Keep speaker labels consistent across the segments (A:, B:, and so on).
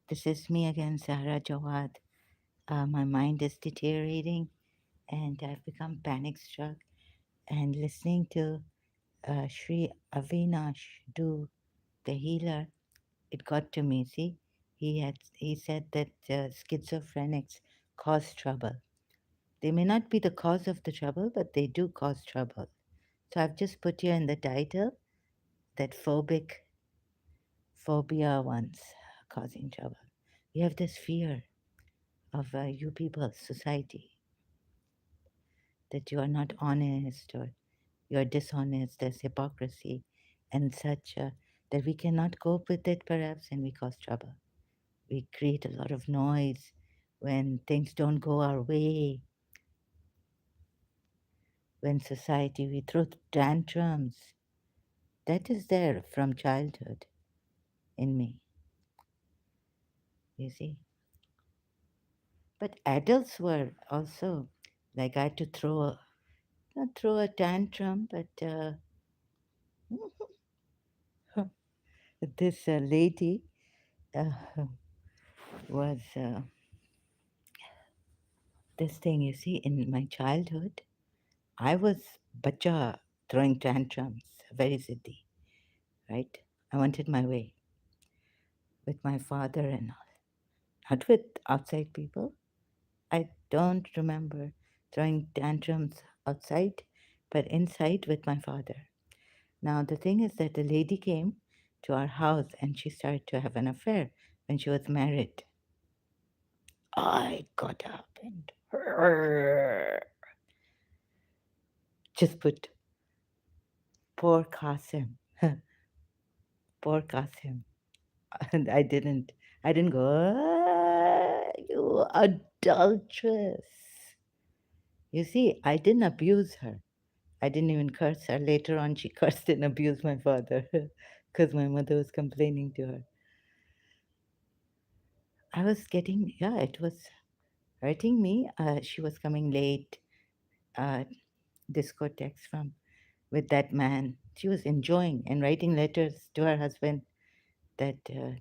A: This is me again, Zahra Jawad. My mind is deteriorating and I've become panic struck. And listening to Sri Avinash do the healer, it got to me. See, he said that schizophrenics cause trouble. They may not be the cause of the trouble, but they do cause trouble. So I've just put here in the title that phobic phobia ones causing trouble. We have this fear of you people, society, that you are not honest or you are dishonest, there's hypocrisy and such, that we cannot cope with it perhaps and we cause trouble. We create a lot of noise when things don't go our way, when society, we throw tantrums. That is there from childhood in me, you see. But adults were also like I had to not throw a tantrum, but this lady uh, was this thing, you see, in my childhood, I was bacha throwing tantrums, very ziddhi, right? I wanted my way with my father and all, not with outside people. I don't remember throwing tantrums outside, but inside with my father. Now, the thing is that the lady came to our house and she started to have an affair when she was married. I got up and just put poor Qasim, poor Qasim. And I didn't go, "Ah, you adulteress." You see, I didn't abuse her. I didn't even curse her. Later on, she cursed and abused my father because my mother was complaining to her. I was getting, yeah, it was hurting me. She was coming late, uh, discotheques from with that man. She was enjoying and writing letters to her husband that,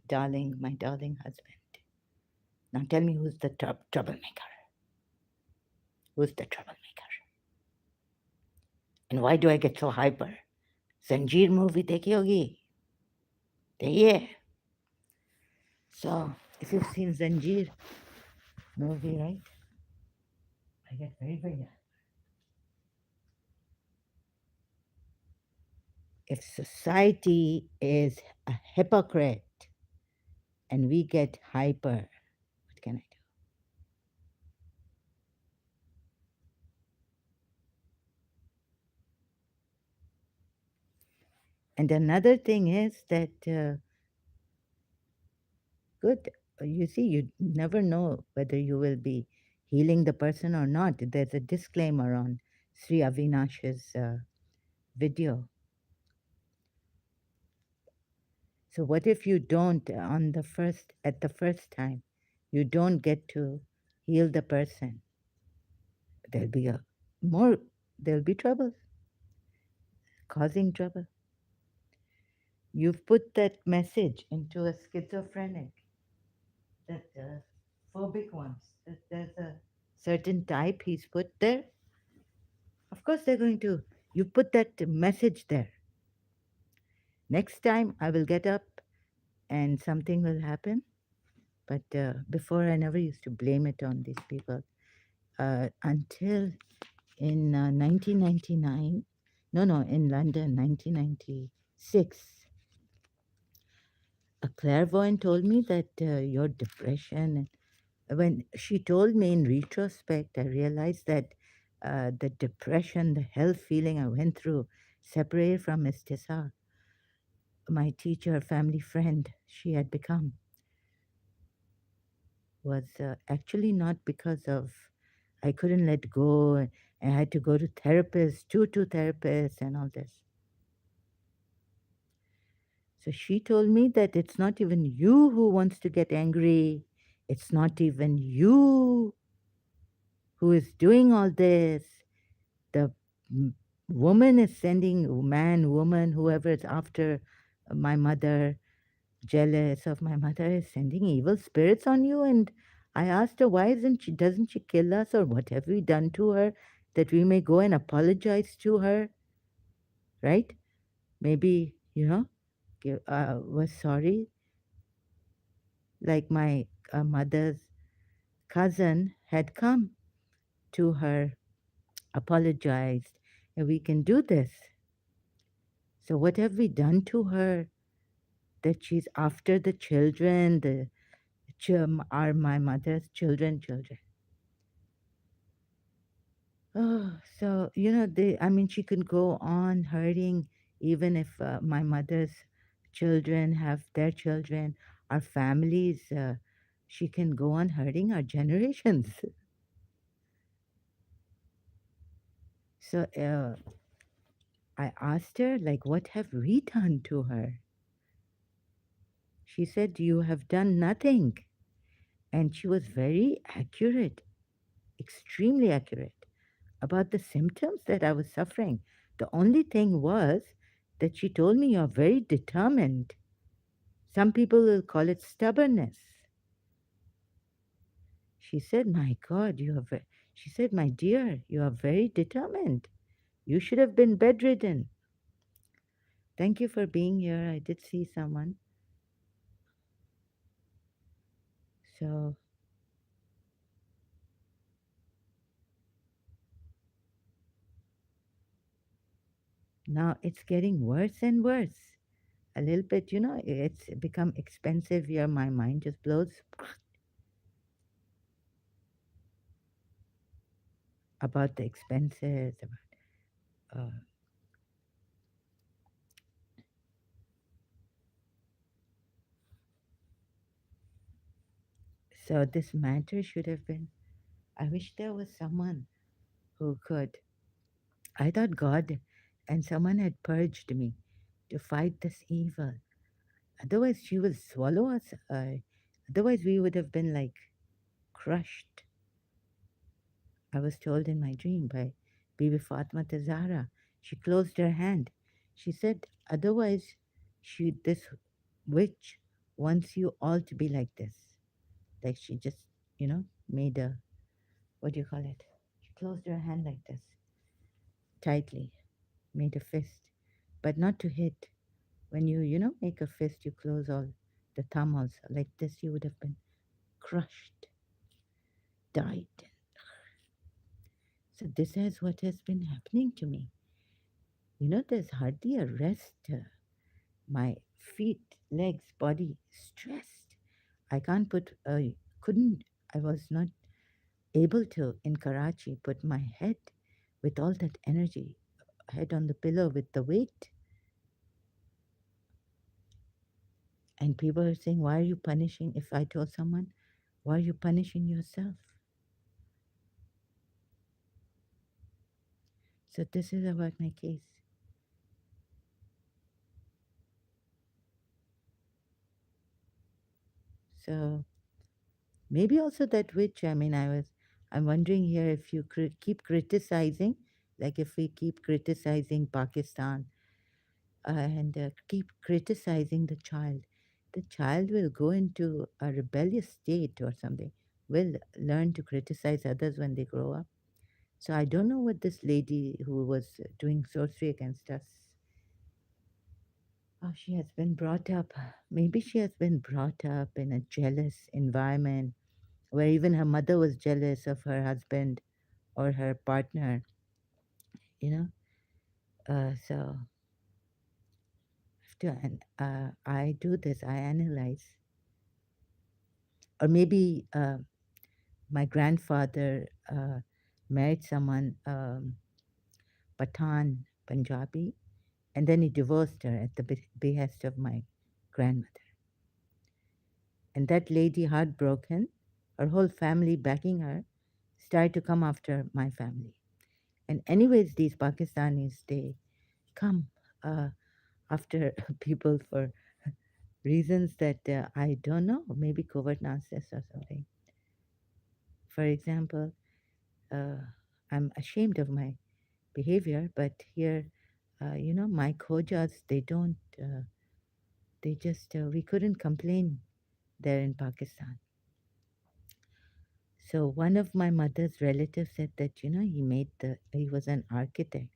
A: darling, my darling husband. Now tell me who's the troublemaker? Who's the troublemaker? And why do I get so hyper? Zanjeer movie देखी होगी? देखिए. So, if you've seen Zanjeer movie, right? I get very, very hyper. If society is a hypocrite and we get hyper, what can I do? And another thing is that, good, you see, you never know whether you will be healing the person or not. There's a disclaimer on Sri Avinash's video. So what if you don't at the first time, you don't get to heal the person? There'll be a more, there'll be trouble, causing trouble. You've put that message into a schizophrenic, that phobic ones, that there's a certain type he's put there. Of course they're going to, you put that message there. Next time I will get up and something will happen. But before I never used to blame it on these people until in 1999, no, in London, 1996, a clairvoyant told me that your depression, when she told me in retrospect, I realized that the depression, the hell feeling I went through, separated from Istisa, my teacher, family friend, she had become, was actually not because of I couldn't let go and I had to go to therapists, two therapists, and all this. So she told me that it's not even you who wants to get angry. It's not even you who is doing all this. The woman is sending, man, woman, whoever is after my mother, jealous of my mother is sending evil spirits on you. And I asked her, why doesn't she kill us, or what have we done to her that we may go and apologize to her, right? Maybe, was sorry, like my mother's cousin had come to her, apologized, and we can do this. So what have we done to her that she's after the children, are my mother's children? Oh, so I mean, she can go on hurting even if my mother's children have their children, our families. She can go on hurting our generations. So I asked her, like, what have we done to her? She said, you have done nothing. And she was very accurate, extremely accurate about the symptoms that I was suffering. The only thing was that she told me, you're very determined. Some people will call it stubbornness. She said, my God, she said, my dear, you are very determined. You should have been bedridden. Thank you for being here. I did see someone. So now it's getting worse and worse. A little bit, it's become expensive here. My mind just blows about the expenses. Uh, so this matter should have been. I wish there was someone who could. I thought God and someone had purged me to fight this evil. Otherwise, she will swallow us. Otherwise, we would have been like crushed. I was told in my dream by Bibi Fatma Zahra. She closed her hand. She said, otherwise, this witch wants you all to be like this. Like she just, made a, what do you call it? She closed her hand like this, tightly, made a fist, but not to hit. When you make a fist, you close all the thumb also. Like this, you would have been crushed, died. So this is what has been happening to me. There's hardly a rest. My feet, legs, body stressed. I can't couldn't, I was not able to in Karachi put my head with all that energy, head on the pillow with the weight. And people are saying, why are you punishing? If I told someone, why are you punishing yourself? So this is about my case. So maybe also that witch, I mean, I'm wondering here if you keep criticizing, like if we keep criticizing Pakistan and keep criticizing the child will go into a rebellious state or something, will learn to criticize others when they grow up. So I don't know what this lady who was doing sorcery against us, oh, she has been brought up. Maybe she has been brought up in a jealous environment where even her mother was jealous of her husband or her partner, you know. So after I do this, I analyze, or maybe my grandfather married someone Pathan Punjabi, and then he divorced her at the behest of my grandmother. And that lady, heartbroken, her whole family backing her, started to come after my family. And anyways, these Pakistanis, they come uh, after people for reasons that I don't know, maybe covert narcissists or something. For example, uh, I'm ashamed of my behavior, but here, my khojas, They just, we couldn't complain there in Pakistan. So one of my mother's relatives said that, he was an architect,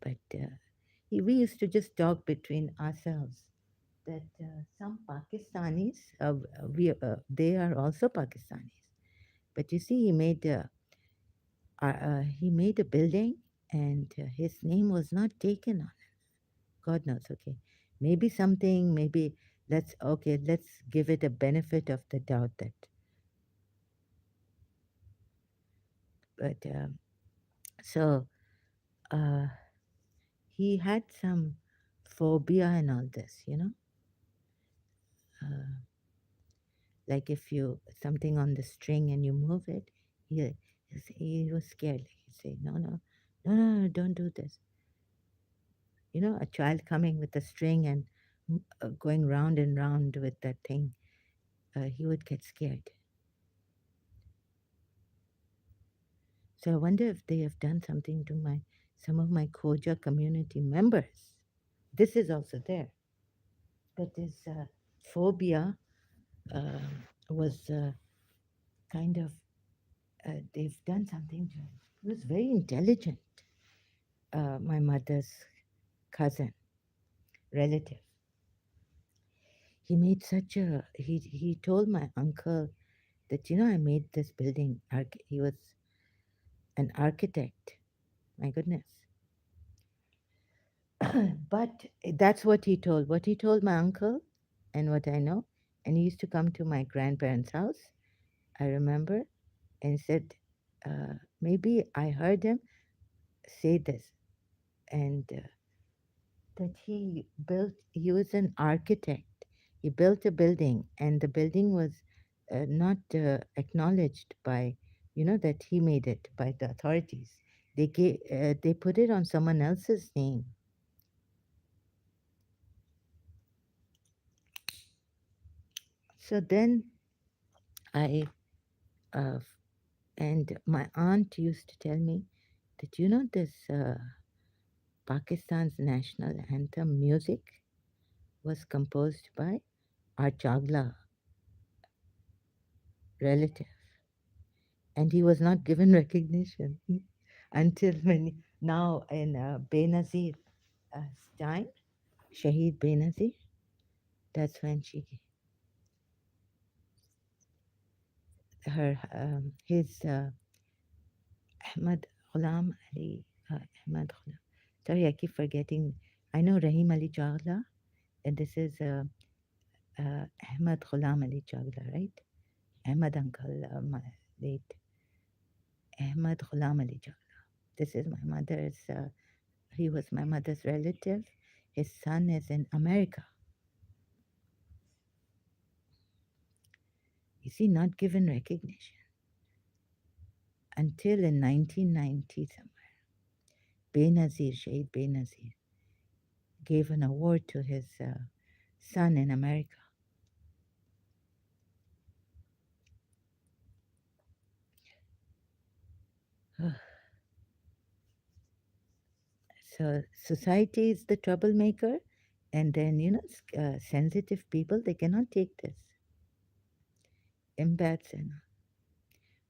A: but we used to just talk between ourselves that some Pakistanis, they are also Pakistanis. But you see, he made a building, and his name was not taken on it. God knows. Okay, maybe something. Maybe let's give it a benefit of the doubt that. But so uh, he had some phobia and all this. Uh, like if you something on the string and you move it, he he was scared. Like he'd say, no, no, no, no, no, don't do this. A child coming with a string and going round and round with that thing, he would get scared. So I wonder if they have done something to my some of my Khoja community members. This is also there. That this phobia uh, was kind of they've done something to him. He was very intelligent. My mother's cousin, relative. He made such a he told my uncle that I made this building. He was an architect. My goodness. But that's what he told. What he told my uncle, and what I know. And he used to come to my grandparents' house. I remember, and he said, maybe I heard him say this, and that he built. He was an architect. He built a building, and the building was not acknowledged by, that he made it by the authorities. They put it on someone else's name. So then I, uh, and my aunt used to tell me that this Pakistan's national anthem music was composed by our Chagla relative, and he was not given recognition until when now in Benazir time, Shahid Benazir. That's when his Ahmad Ghulam Ali, Ahmad Ghulam. Sorry, I keep forgetting. I know Rahim Ali Chagla, and this is Ahmad Ghulam Ali Chagla, right? Ahmad uncle, my late Ahmad Ghulam Ali Chagla. This is my mother's. He was my mother's relative. His son is in America. You see, not given recognition until in 1990 somewhere. Benazir, Shahid Benazir, gave an award to his son in America. So society is the troublemaker, and then sensitive people, they cannot take this. Empaths, and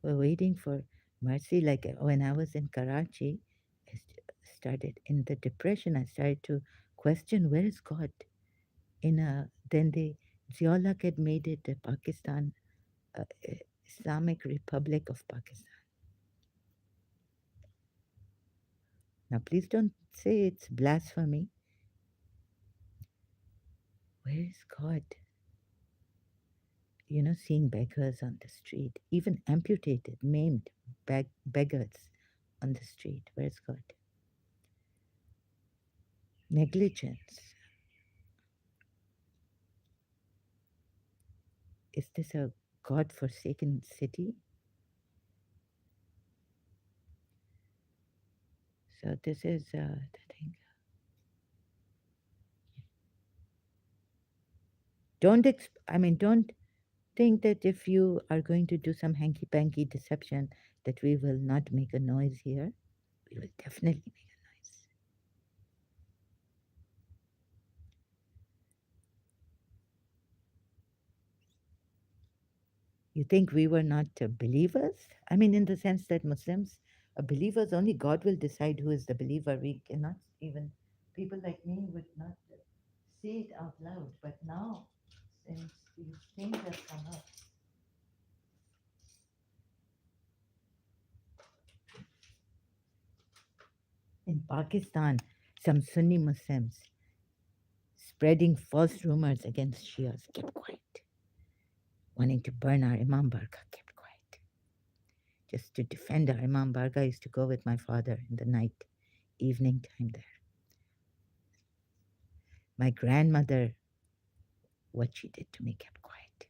A: we're waiting for mercy. Like when I was in Karachi, started in the depression. I started to question, where is God? Then the Ziaulak had made it the Pakistan, Islamic Republic of Pakistan. Now, please don't say it's blasphemy. Where is God? Seeing beggars on the street, even amputated, maimed beggars on the street. Where's God? Negligence. Is this a God forsaken city? So, this is the thing. Don't think that if you are going to do some hanky panky deception, that we will not make a noise here. We will definitely make a noise. You think we were not believers? I mean, in the sense that Muslims are believers, only God will decide who is the believer. We cannot even, people like me would not say it out loud. But now, since these things have come up, in Pakistan, some Sunni Muslims spreading false rumors against Shias kept quiet, wanting to burn our Imam Barqa kept quiet. Just to defend our Imam Barqa, I used to go with my father in the night, evening time there. My grandmother, what she did to me kept quiet.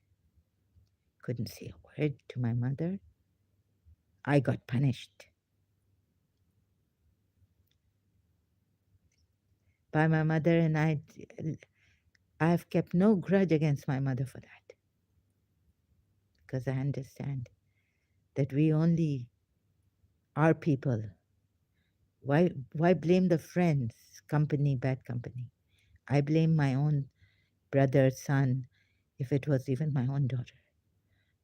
A: Couldn't say a word to my mother. I got punished by my mother, and I have kept no grudge against my mother for that, because I understand that we only are people. Why blame the friends, company, bad company? I blame my own brother, son, if it was even my own daughter,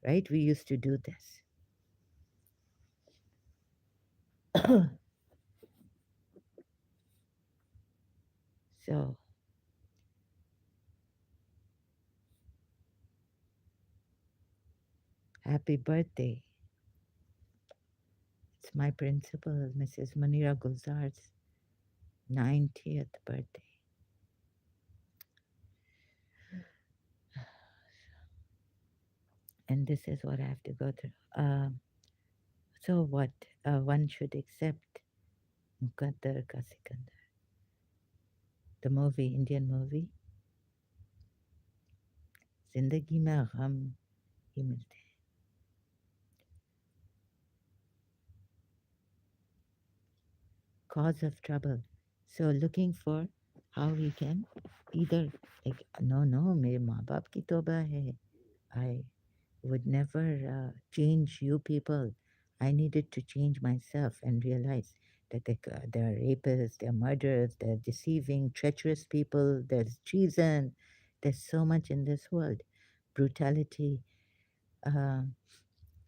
A: right? We used to do this. So, happy birthday. It's my principal, Mrs. Munira Gulzar's 90th birthday. And this is what I have to go through. So what? One should accept Muqaddar Ka Sikandar, the movie, Indian movie. जिंदगी में गम ही मिलते हैं. Cause of trouble. So looking for how we can either like, no, मेरे माँ बाप की तौबा है. I would never change you people. I needed to change myself and realize that there are rapists, there are murderers, there are deceiving, treacherous people, there's treason, there's so much in this world. Brutality. Uh,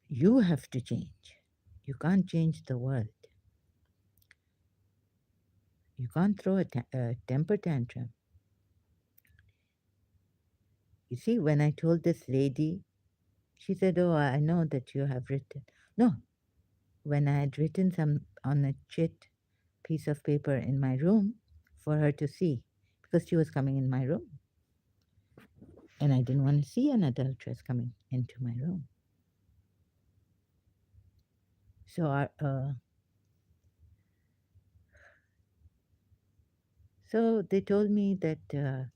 A: you have to change. You can't change the world. You can't throw a temper tantrum. You see, when I told this lady, she said, "Oh, I know that you have written." No, when I had written some on a chit piece of paper in my room for her to see, because she was coming in my room. And I didn't want to see an adulteress coming into my room. So, so they told me that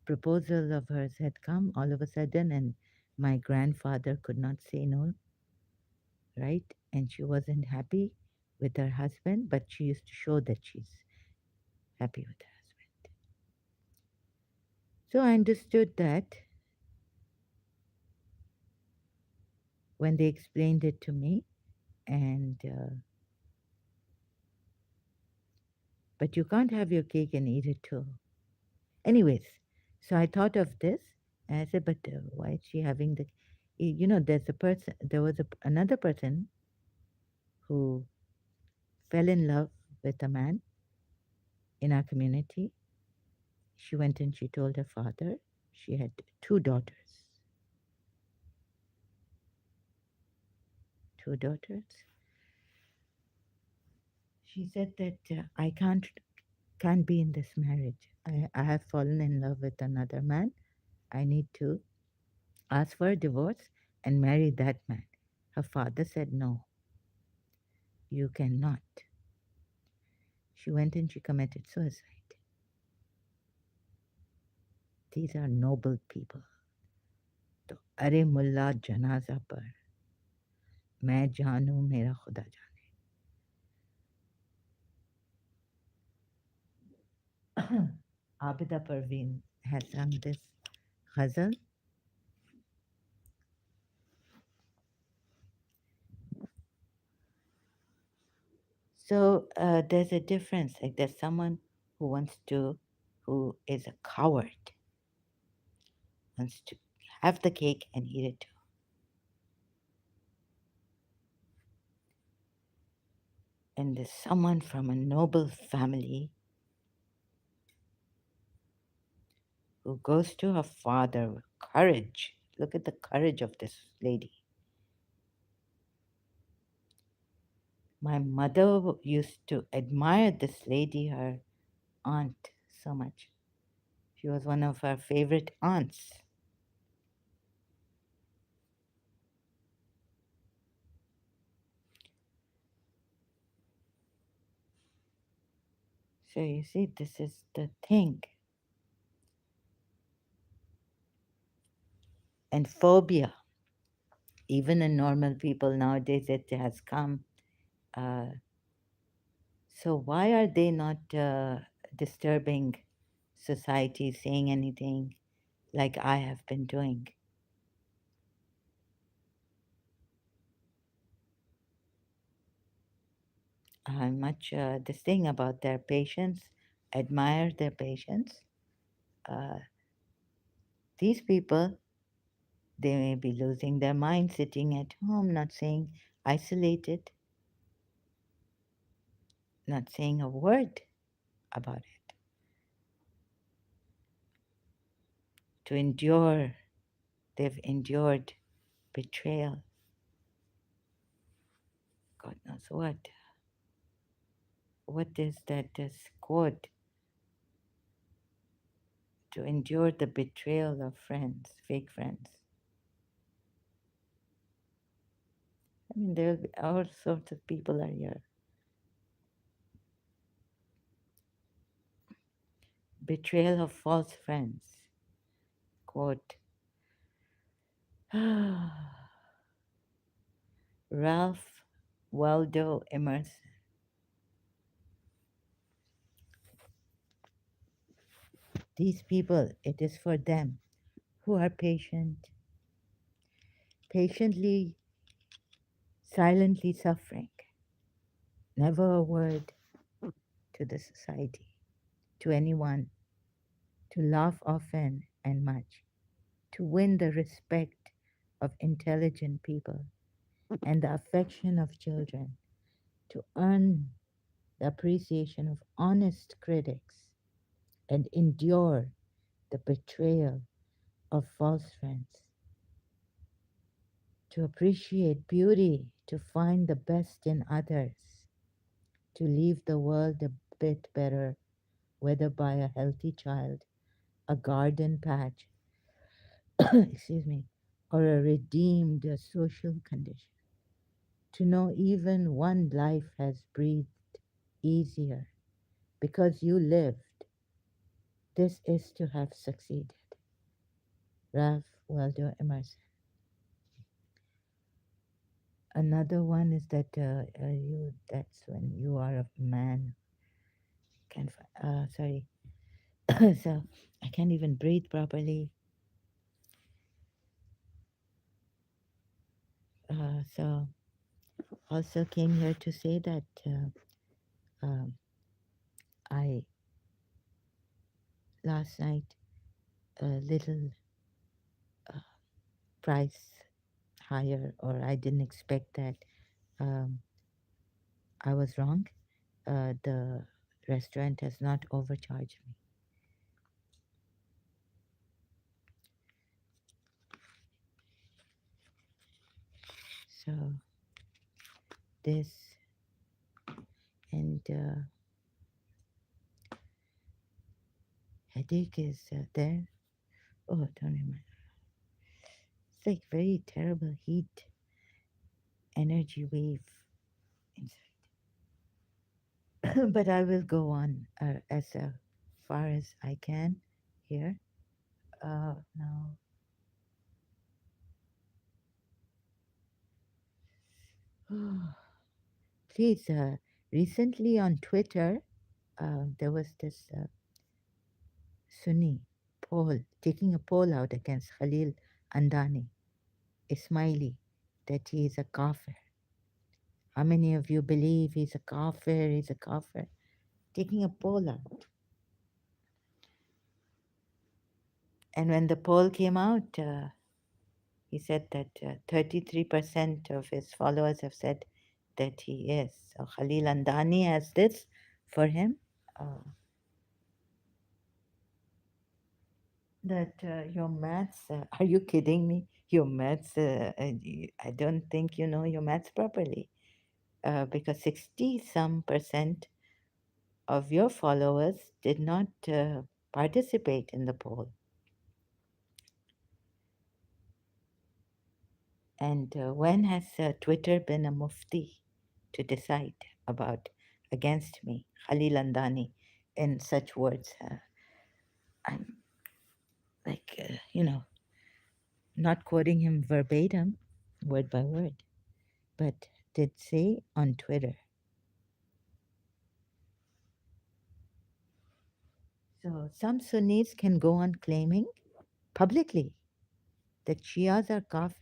A: proposal of hers had come all of a sudden, and my grandfather could not say no, right? And she wasn't happy with her husband, but she used to show that she's happy with her husband. So I understood that when they explained it to me, and but you can't have your cake and eat it too. Anyways, so I thought of this, and I said, but why is she having the? There's a person. There was another person who fell in love with a man in our community. She went and she told her father. She had two daughters. Two daughters. She said that I can't be in this marriage. I have fallen in love with another man. I need to ask for a divorce and marry that man. Her father said, no, you cannot. She went and she committed suicide. These are noble people. तो अरे मुल्ला जनाजा पर मैं जानू मेरा खुदा जाने. Abida Parveen has sung this ghazal. So there's a difference. Like there's someone who is a coward, wants to have the cake and eat it too. And there's someone from a noble family who goes to her father. Courage. Look at the courage of this lady. My mother used to admire this lady, her aunt, so much. She was one of her favorite aunts. So you see, this is the thing. And phobia, even in normal people nowadays, it has come. Uh, so why are they not disturbing society, saying anything like I have been doing? I'm much this thing about their patience, admire their patience. Uh, these people, they may be losing their mind sitting at home, not saying isolated, not saying a word about it. To endure, they've endured betrayal, God knows what. What is that quote? To endure the betrayal of friends, fake friends. I mean, there all sorts of people are here. Betrayal of false friends. Quote, Ralph Waldo Emerson. These people, it is for them who are patient, patiently, silently suffering. Never a word to the society, to anyone, to laugh often and much, to win the respect of intelligent people and the affection of children, to earn the appreciation of honest critics and endure the betrayal of false friends, to appreciate beauty, to find the best in others, to leave the world a bit better, whether by a healthy child, a garden patch, excuse me, or a redeemed social condition. To know even one life has breathed easier because you lived. This is to have succeeded. Ralph Waldo Emerson. Another one is that that's when you are a man. Sorry. So I can't even breathe properly. So also came here to say that um, I last night a little uh, price higher, or I didn't expect that. Um, I was wrong. The restaurant has not overcharged me. So this and headache is there. Oh, don't remember. It's like very terrible heat, energy wave inside. But I will go on as far as I can here. Now, please, recently on Twitter, there was this Sunni poll, taking a poll out against Khalil Andani, Ismaili, that he is a kafir. How many of you believe he's a kafir? He's a kafir. Taking a poll out. And when the poll came out, he said that 33% of his followers have said that he is. So Khalil Andani has this for him. Uh, that your maths, are you kidding me? Your maths, I don't think you know your maths properly. Because 60 some percent of your followers did not participate in the poll. And when has Twitter been a mufti to decide about against me, Khalil Andani, in such words? I'm like, not quoting him verbatim, word by word, but did say on Twitter. So some Sunnis can go on claiming publicly that Shias are kafir.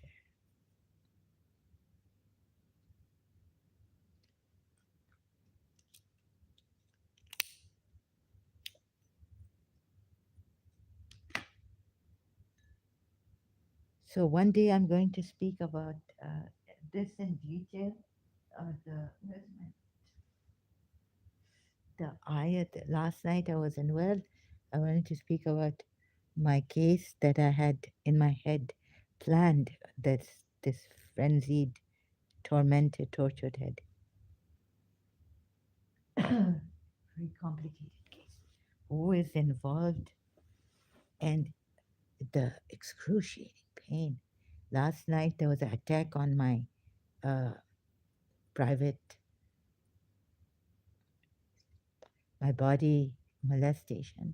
A: So one day I'm going to speak about this in detail. Where's the ayat? Last night I was in well. I wanted to speak about my case that I had in my head planned. This frenzied, tormented, tortured head. Very complicated case. Who is involved and the excruciating pain. Last night there was an attack on my uh, private, my body molestation.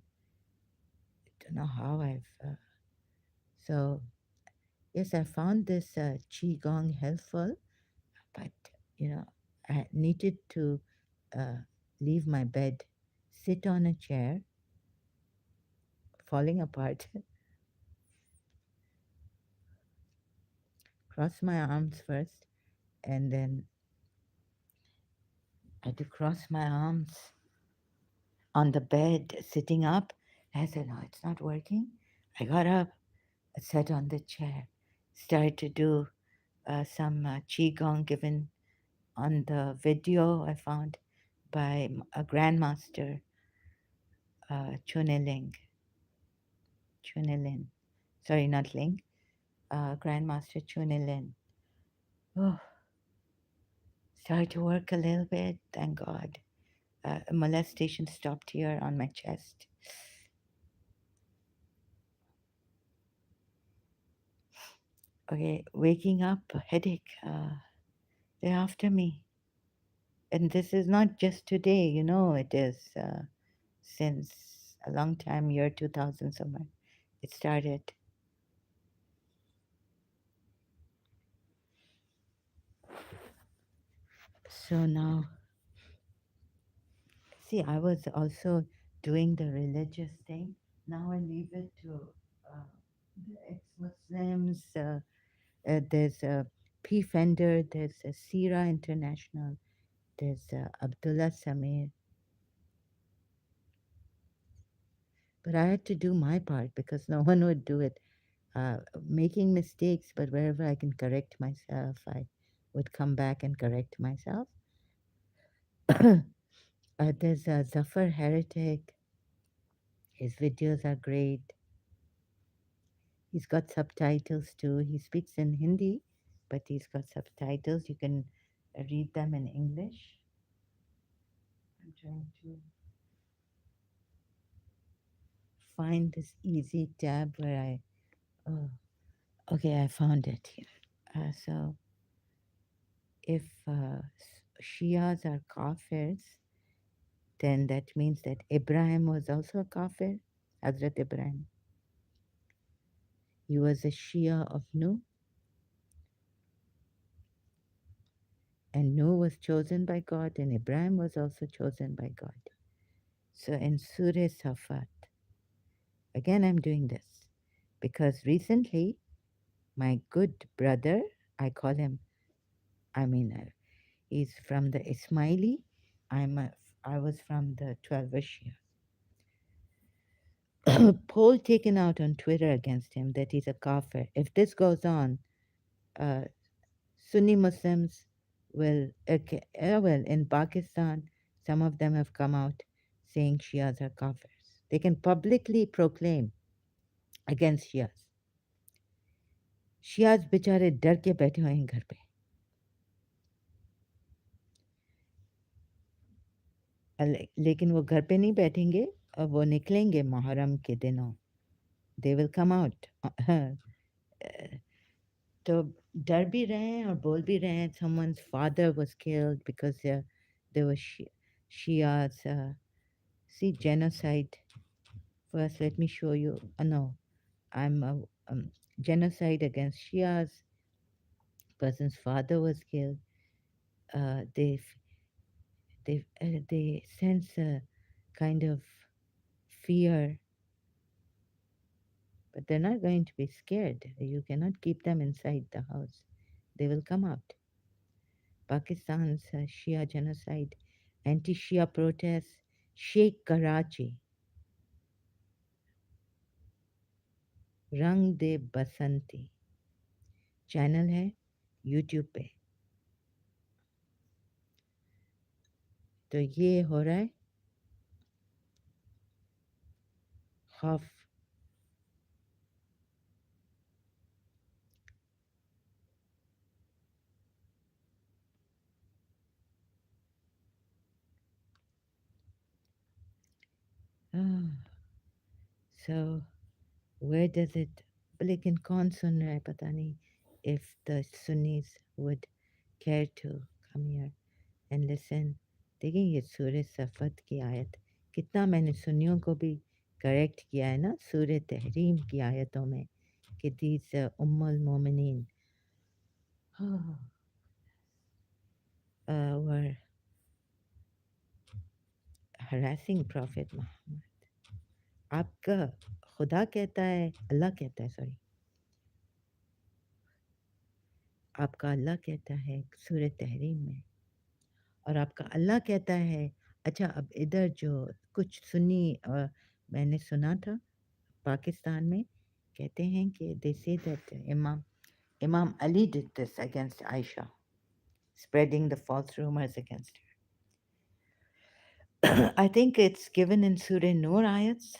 A: I don't know how I've. So, yes, I found this Qigong helpful, but, I needed to uh, leave my bed, sit on a chair, falling apart, cross my arms first, and then I had to cross my arms on the bed, sitting up. I said, no, it's not working. I got up, I sat on the chair, started to do some Qigong given on the video I found by a grandmaster, Chuniling. Chunilin. Sorry, not Ling. Grandmaster Chunilin. Oh, started to work a little bit, thank God. Molestation stopped here on my chest. Okay, waking up, a headache. They're after me. And this is not just today, it is since a long time, year 2000 somewhere. It started. So now, see, I was also doing the religious thing. Now I leave it to the ex-Muslims. There's P. Fender, there's Sira International, there's Abdullah Samir. But I had to do my part because no one would do it. Making mistakes, but wherever I can correct myself, I would come back and correct myself. There's Zafar Heretic. His videos are great. He's got subtitles too. He speaks in Hindi, but he's got subtitles. You can read them in English. I'm trying to find this easy tab where oh, okay, I found it here. So if Shias are Kafirs, then that means that Ibrahim was also a Kafir, Hazrat Ibrahim. He was a Shia of Nuh, and Nuh was chosen by God, and Ibrahim was also chosen by God. So in Surah Safat, again I'm doing this because recently my good brother, I call him, I mean, he's from the Ismaili, I was from the 12 Shia. Poll taken out on Twitter against him that he's a kafir. If this goes on, uh, Sunni Muslims Well, okay, well, in Pakistan, some of them have come out saying Shias are kafirs. They can publicly proclaim against Shias. Shias बेचारे डर के बैठे हुए हैं घर पे लेकिन वो घर पे नहीं बैठेंगे और वो निकलेंगे मुहर्रम के दिनों दे विल कम आउट तो डर भी रहे हैं और बोल भी रहे हैं someone's father was killed because there was Shias see genocide first let me show you no I'm genocide against Shias person's father was killed they sense a kind of fear, but they're not going to be scared. You cannot keep them inside the house. They will come out. Pakistan's Shia genocide, anti-Shia protests, Sheikh Karachi, रंग दे बसंती channel है YouTube पे तो ये हो रहा है खौफ so where does it लेकिन कौन सुन रहा है पता नहीं if the Sunnis would care to come here and listen देखिए ये सूर्य सफ़त की आयत कितना मैंने सुन्नियों को भी करेक्ट किया है ना सूर्य तहरीम की आयतों में कि these उम्मुल मोमिनीन were harassing Prophet Muhammad आपका खुदा कहता है अल्लाह कहता है सॉरी आपका अल्लाह कहता है सूर्य तहरीम में और आपका अल्लाह कहता है अच्छा अब इधर जो कुछ सुन्नी मैंने सुना था पाकिस्तान में कहते हैं कि they say that Imam Ali did this against Aisha, spreading the false rumors against her. I think it's given in Surah Nur ayats.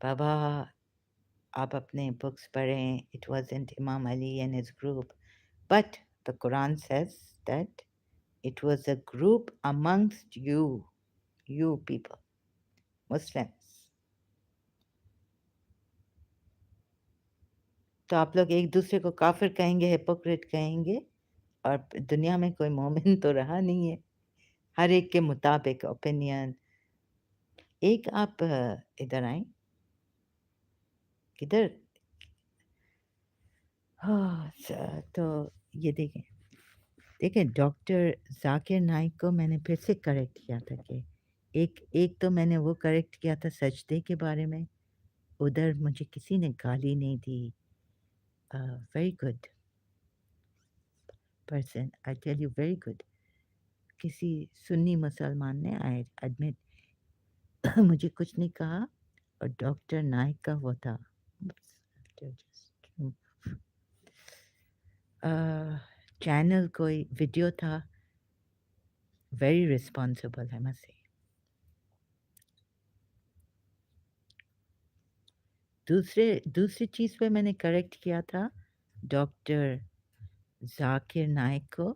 A: Baba, आप अपने books पढ़ें. It wasn't Imam Ali and his group, but the Quran says that it was a group amongst you people, Muslims. तो आप लोग एक दूसरे को काफिर कहेंगे हिपोक्रेट कहेंगे और दुनिया में कोई मोमिन तो रहा नहीं है हर एक के मुताबिक ओपिनियन एक आप इधर आए किधर तो ये देखें देखें डॉक्टर जाकिर नाइक को मैंने फिर से करेक्ट किया था कि एक एक तो मैंने वो करेक्ट किया था सजदे के बारे में उधर मुझे किसी ने गाली नहीं दी very good person I tell you very good किसी सुन्नी मुसलमान ने आई एडमिट मुझे कुछ नहीं कहा और डॉक्टर नाइक का वो था चैनल कोई वीडियो था वेरी रिस्पॉन्सिबल है मैं से दूसरी चीज़ पे मैंने करेक्ट किया था डॉक्टर जाकिर नाइक को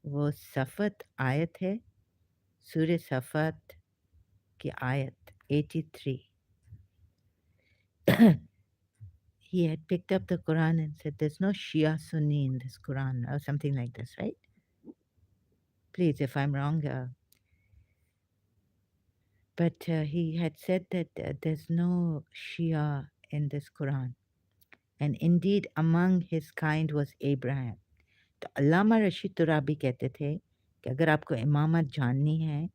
A: वो सफ़त आयत है सूर्य सफ़त की आयत 83 he had picked up the Quran and said there's no Shia Sunni in this Quran or something like this right please if I'm wrong but he had said that there's no Shia in this Quran and indeed among his kind was Abraham तो अल्लामा रशीद तुराबी कहते थे कि अगर आपको इमामत जाननी है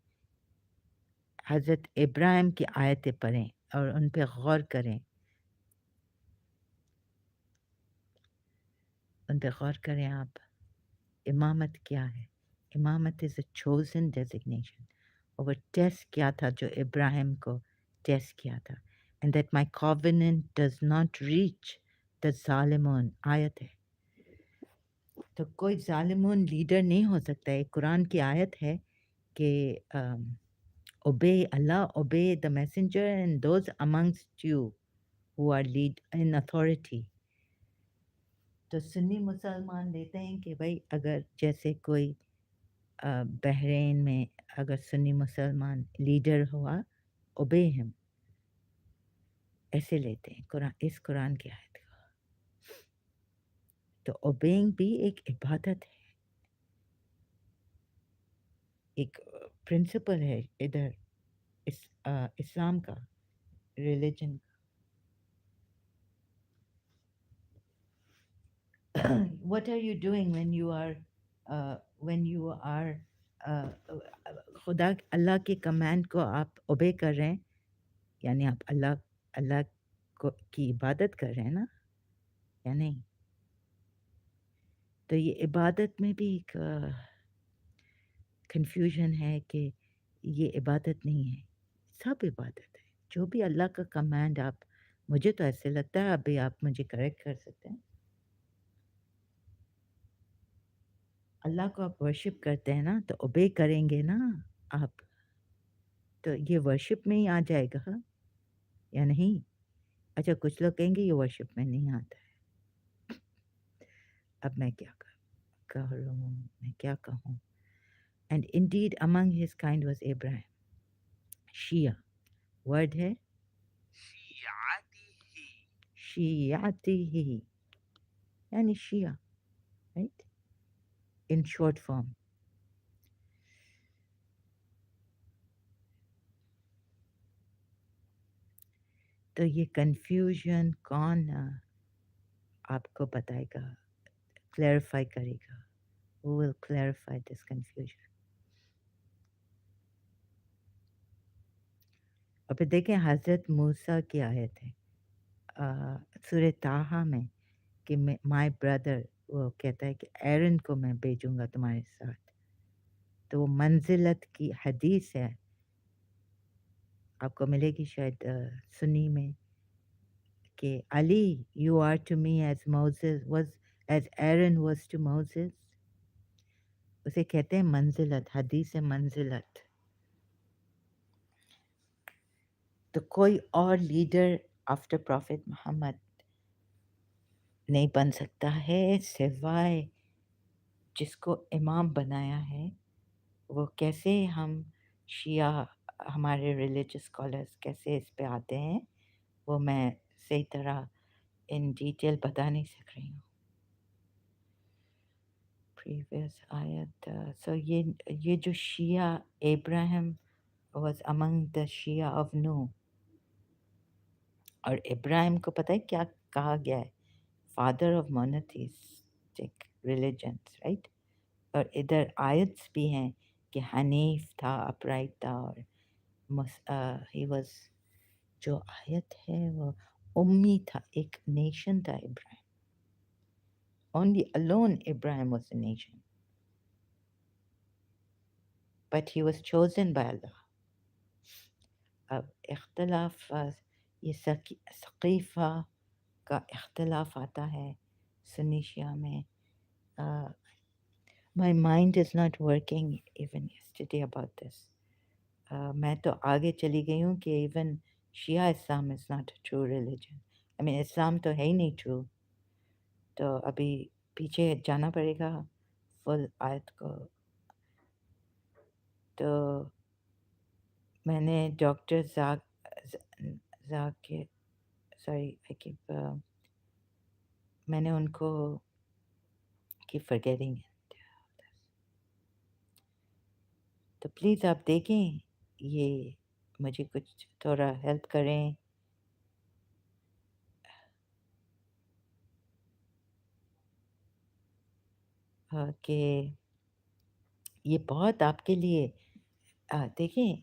A: हज़रत इब्राहिम की आयतें पढ़ें और उन पे गौर करें उन पे गौर करें आप इमामत क्या है इमामत इज़ अ चोजन डेजिग्नेशन और वो टेस्ट किया था जो इब्राहिम को टेस्ट किया था and that my covenant does not reach the ज़ालिमून आयत है تو کوئی ظالمون لیڈر نہیں ہو سکتا ہے. قرآن کی آیت ہے کہ obey Allah, obey the messenger and those amongst you who are lead in authority. تو سنی مسلمان لیتے ہیں کہ بھائی اگر جیسے کوئی بحرین میں اگر سنی مسلمان لیڈر ہوا obey him, ایسے لیتے ہیں قرآن اس قرآن کی آیت کو. تو obeying بھی ایک عبادت ہے, ایک پرنسپل ہے ادھر اسلام کا, ریلیجن کا. What are you doing when you are خدا اللہ کے کمانڈ کو آپ اوبے کر رہے ہیں, یعنی آپ اللہ کی عبادت کر رہے ہیں نا, یا نہیں؟ تو یہ عبادت میں بھی ایک کنفیوژن ہے کہ یہ عبادت نہیں ہے, سب عبادت ہے. جو بھی اللہ کا کمانڈ آپ, مجھے تو ایسے لگتا ہے, ابھی آپ مجھے کریکٹ کر سکتے ہیں, اللہ کو آپ ورشپ کرتے ہیں نا, تو اوبے کریں گے نا آپ, تو یہ ورشپ میں ہی آ جائے گا یا نہیں؟ اچھا کچھ لوگ کہیں گے یہ ورشپ میں نہیں آتا ہے. اب میں کیا کروں, میں کیا کہوں. And indeed among his kind was Abraham. Shia word ہے شیعته, یعنی Shia, right, in short form. تو یہ کنفیوژن کون آپ کو بتائے گا, کلیریفائی کرے گا, who will clarify this confusion. اور پھر دیکھیں حضرت موسیٰ کی آیت ہے سورہ طٰہٰ میں کہ مائی بردر, وہ کہتا ہے کہ ایرن کو میں بھیجوں گا تمہارے ساتھ. تو وہ منزلت کی حدیث ہے, آپ کو ملے گی شاید سنی میں, کہ Ali you are to me as Moses was, as Aaron was to Moses. اسے کہتے ہیں منزلت, حدیث منزلت. تو کوئی اور لیڈر آفٹر پروفیٹ محمد نہیں بن سکتا ہے سوائے جس کو امام بنایا ہے. وہ کیسے ہم شیعہ ہمارے ریلیجس اسکالرس کیسے اس پہ آتے ہیں, وہ میں صحیح طرح ان ڈیٹیل بتا نہیں سک رہی ہوں. پریویس آیت, سو یہ جو شیعہ ابراہیم was among the Shia of نو, اور ابراہیم کو پتہ ہے کیا کہا گیا ہے, father of monotheistic religions, right. اور ادھر آیتس بھی ہیں کہ حنیف تھا, اپرائٹ تھا, اور ہی واز, جو آیت ہے وہ امی تھا, ایک نیشن تھا Ibrahim. Only alone Ibrahim was a nation, but he was chosen by Allah. اب اختلاف, یہ ثقیفہ کا اختلاف آتا ہے سنی شیعہ میں. My mind is not working even yesterday about this. میں تو آگے چلی گئی ہوں کہ even Shia Islam is not a true religion. I mean اسلام تو ہے ہی نہیں ٹرو. تو ابھی پیچھے جانا پڑے گا فل آیت کو. تو میں نے ڈاکٹر ذاکر سوری میں نے ان کو کی فرگیٹنگ, تو پلیز آپ دیکھیں, یہ مجھے کچھ تھوڑا ہیلپ کریں. کہ یہ بہت آپ کے لیے, دیکھیں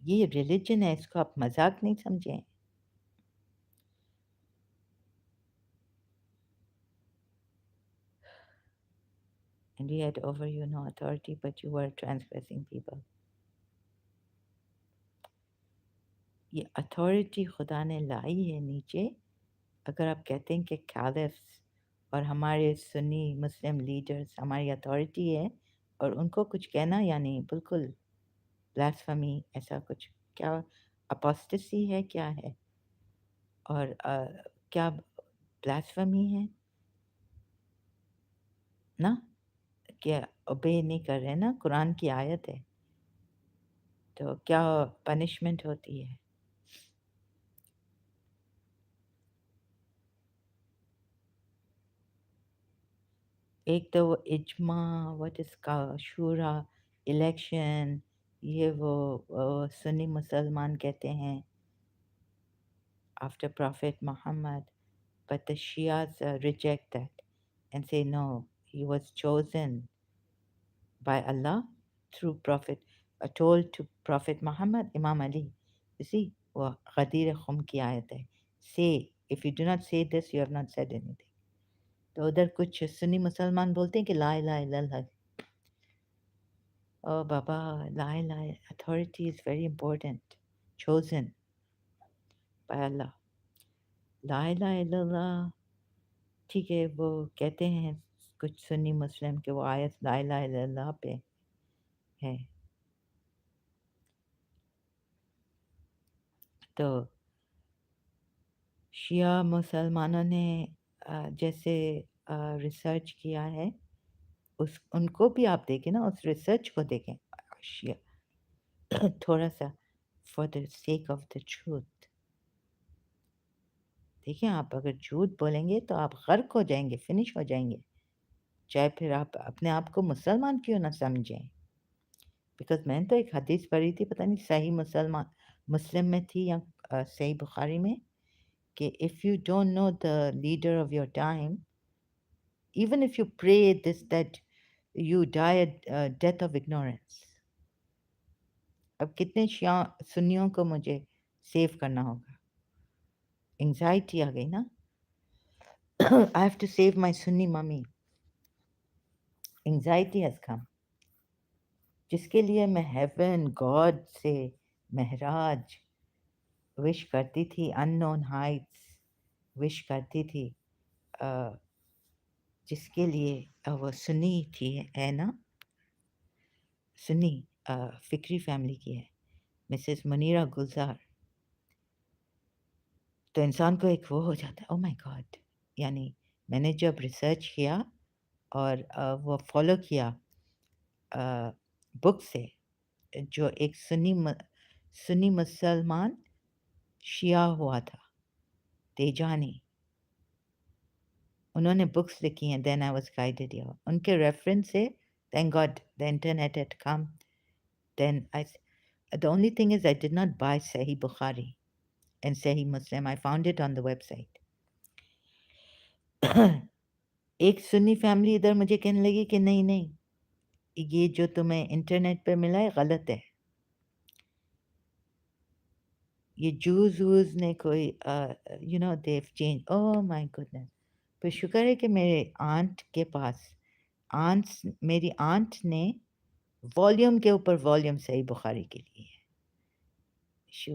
A: یہ ریلیجن ہے, اس کو آپ مذاق نہیں سمجھیں. And you had over you no authority, but you were transgressing people. یہ اتھارٹی خدا نے لائی ہے نیچے. اگر آپ کہتے ہیں کہ کیلفس اور ہمارے سنی مسلم لیڈرز ہماری اتھارٹی ہے، اور ان کو کچھ کہنا یعنی بالکل بلاسفمی ایسا کچھ، کیا اپوسٹسی ہے کیا ہے، اور کیا بلاسفمی ہے نا، کہ اوبے نہیں کر رہے نا، قرآن کی آیت ہے تو کیا پنشمنٹ ہوتی ہے. ایک تو وہ اجماع، وٹ اس کا شورا، الیکشن، یہ وہ سنی مسلمان کہتے ہیں after Prophet Muhammad, but the Shias reject that and say no, he was chosen by Allah through Prophet, told to Prophet Muhammad, Imam Ali. You see, وہ غدیر خم کی آیت ہے. Say, if you do not say this, you have not said anything. تو ادھر کچھ سنی مسلمان بولتے ہیں کہ لا الہ الا اللہ. Oh Baba, la ilaha, authority is very important, chosen by Allah. لا الہ الا اللہ، ٹھیک ہے، وہ کہتے ہیں کچھ سنی مسلم کہ وہ آیت لا الہ الا اللہ پہ ہے. تو شیعہ مسلمانوں نے جیسے ریسرچ کیا ہے، ان کو بھی آپ دیکھیں نا، اس ریسرچ کو دیکھیں شیعہ تھوڑا سا for the sake of the truth. دیکھیں، آپ اگر جھوٹ بولیں گے تو آپ غرق ہو جائیں گے، فنش ہو جائیں گے، چاہے پھر آپ اپنے آپ کو مسلمان کیوں نہ سمجھیں. بیکاز میں نے تو ایک حدیث پڑھی تھی، پتہ نہیں صحیح مسلم میں تھی یا صحیح بخاری میں، کہ if you don't know the leader of your time, even if you pray this that you die a death of ignorance. اب کتنے شیعہ سنیوں کو مجھے سیو کرنا ہوگا، انگزائٹی آ گئی نا. I have to save my Sunni mummy. Anxiety has come. جس کے لیے میں ہیون گاڈ سے مہراج وش کرتی تھی، ان نون ہائٹس وش کرتی تھی، جس کے لیے وہ سنی تھی، ہے نا، سنی فکری فیملی کی ہے، مسز منیرہ گلزار. تو انسان کو ایک وہ ہو جاتا ہے، او مائی گاڈ. یعنی میں نے جب ریسرچ کیا اور وہ فالو کیا بک سے، جو ایک سنی مسلمان شیعہ ہوا تھا، تیجانی، انہوں نے بکس لکھی ہیں، then I was guided you, ان کے ریفرنس سے، thank God the internet had come. Then the only thing is I did not buy Sahih Bukhari and Sahih Muslim. I found it on the website. ایک سنی family ادھر مجھے کہنے لگی کہ نہیں نہیں، یہ جو تمہیں انٹرنیٹ پہ ملا ہے غلط ہے، یہ جوز ووز نے کوئی دیو چینج. او مائی گڈنس. پھر شکر ہے کہ میرے آنٹ کے پاس، میری آنٹ نے والیوم کے اوپر والیوم صحیح بخاری کے لیے، she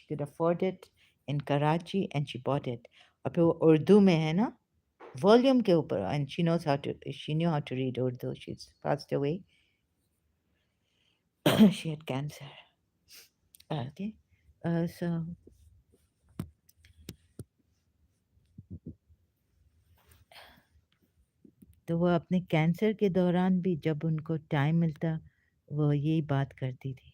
A: could afford it in Karachi and she bought it. اور پھر وہ اردو میں ہے نا، والیوم کے اوپر، and she knew how to read Urdu. She's passed away. She had cancer. Okay. So تو وہ اپنے کینسر کے دوران بھی جب ان کو ٹائم ملتا وہ یہی بات کرتی تھی.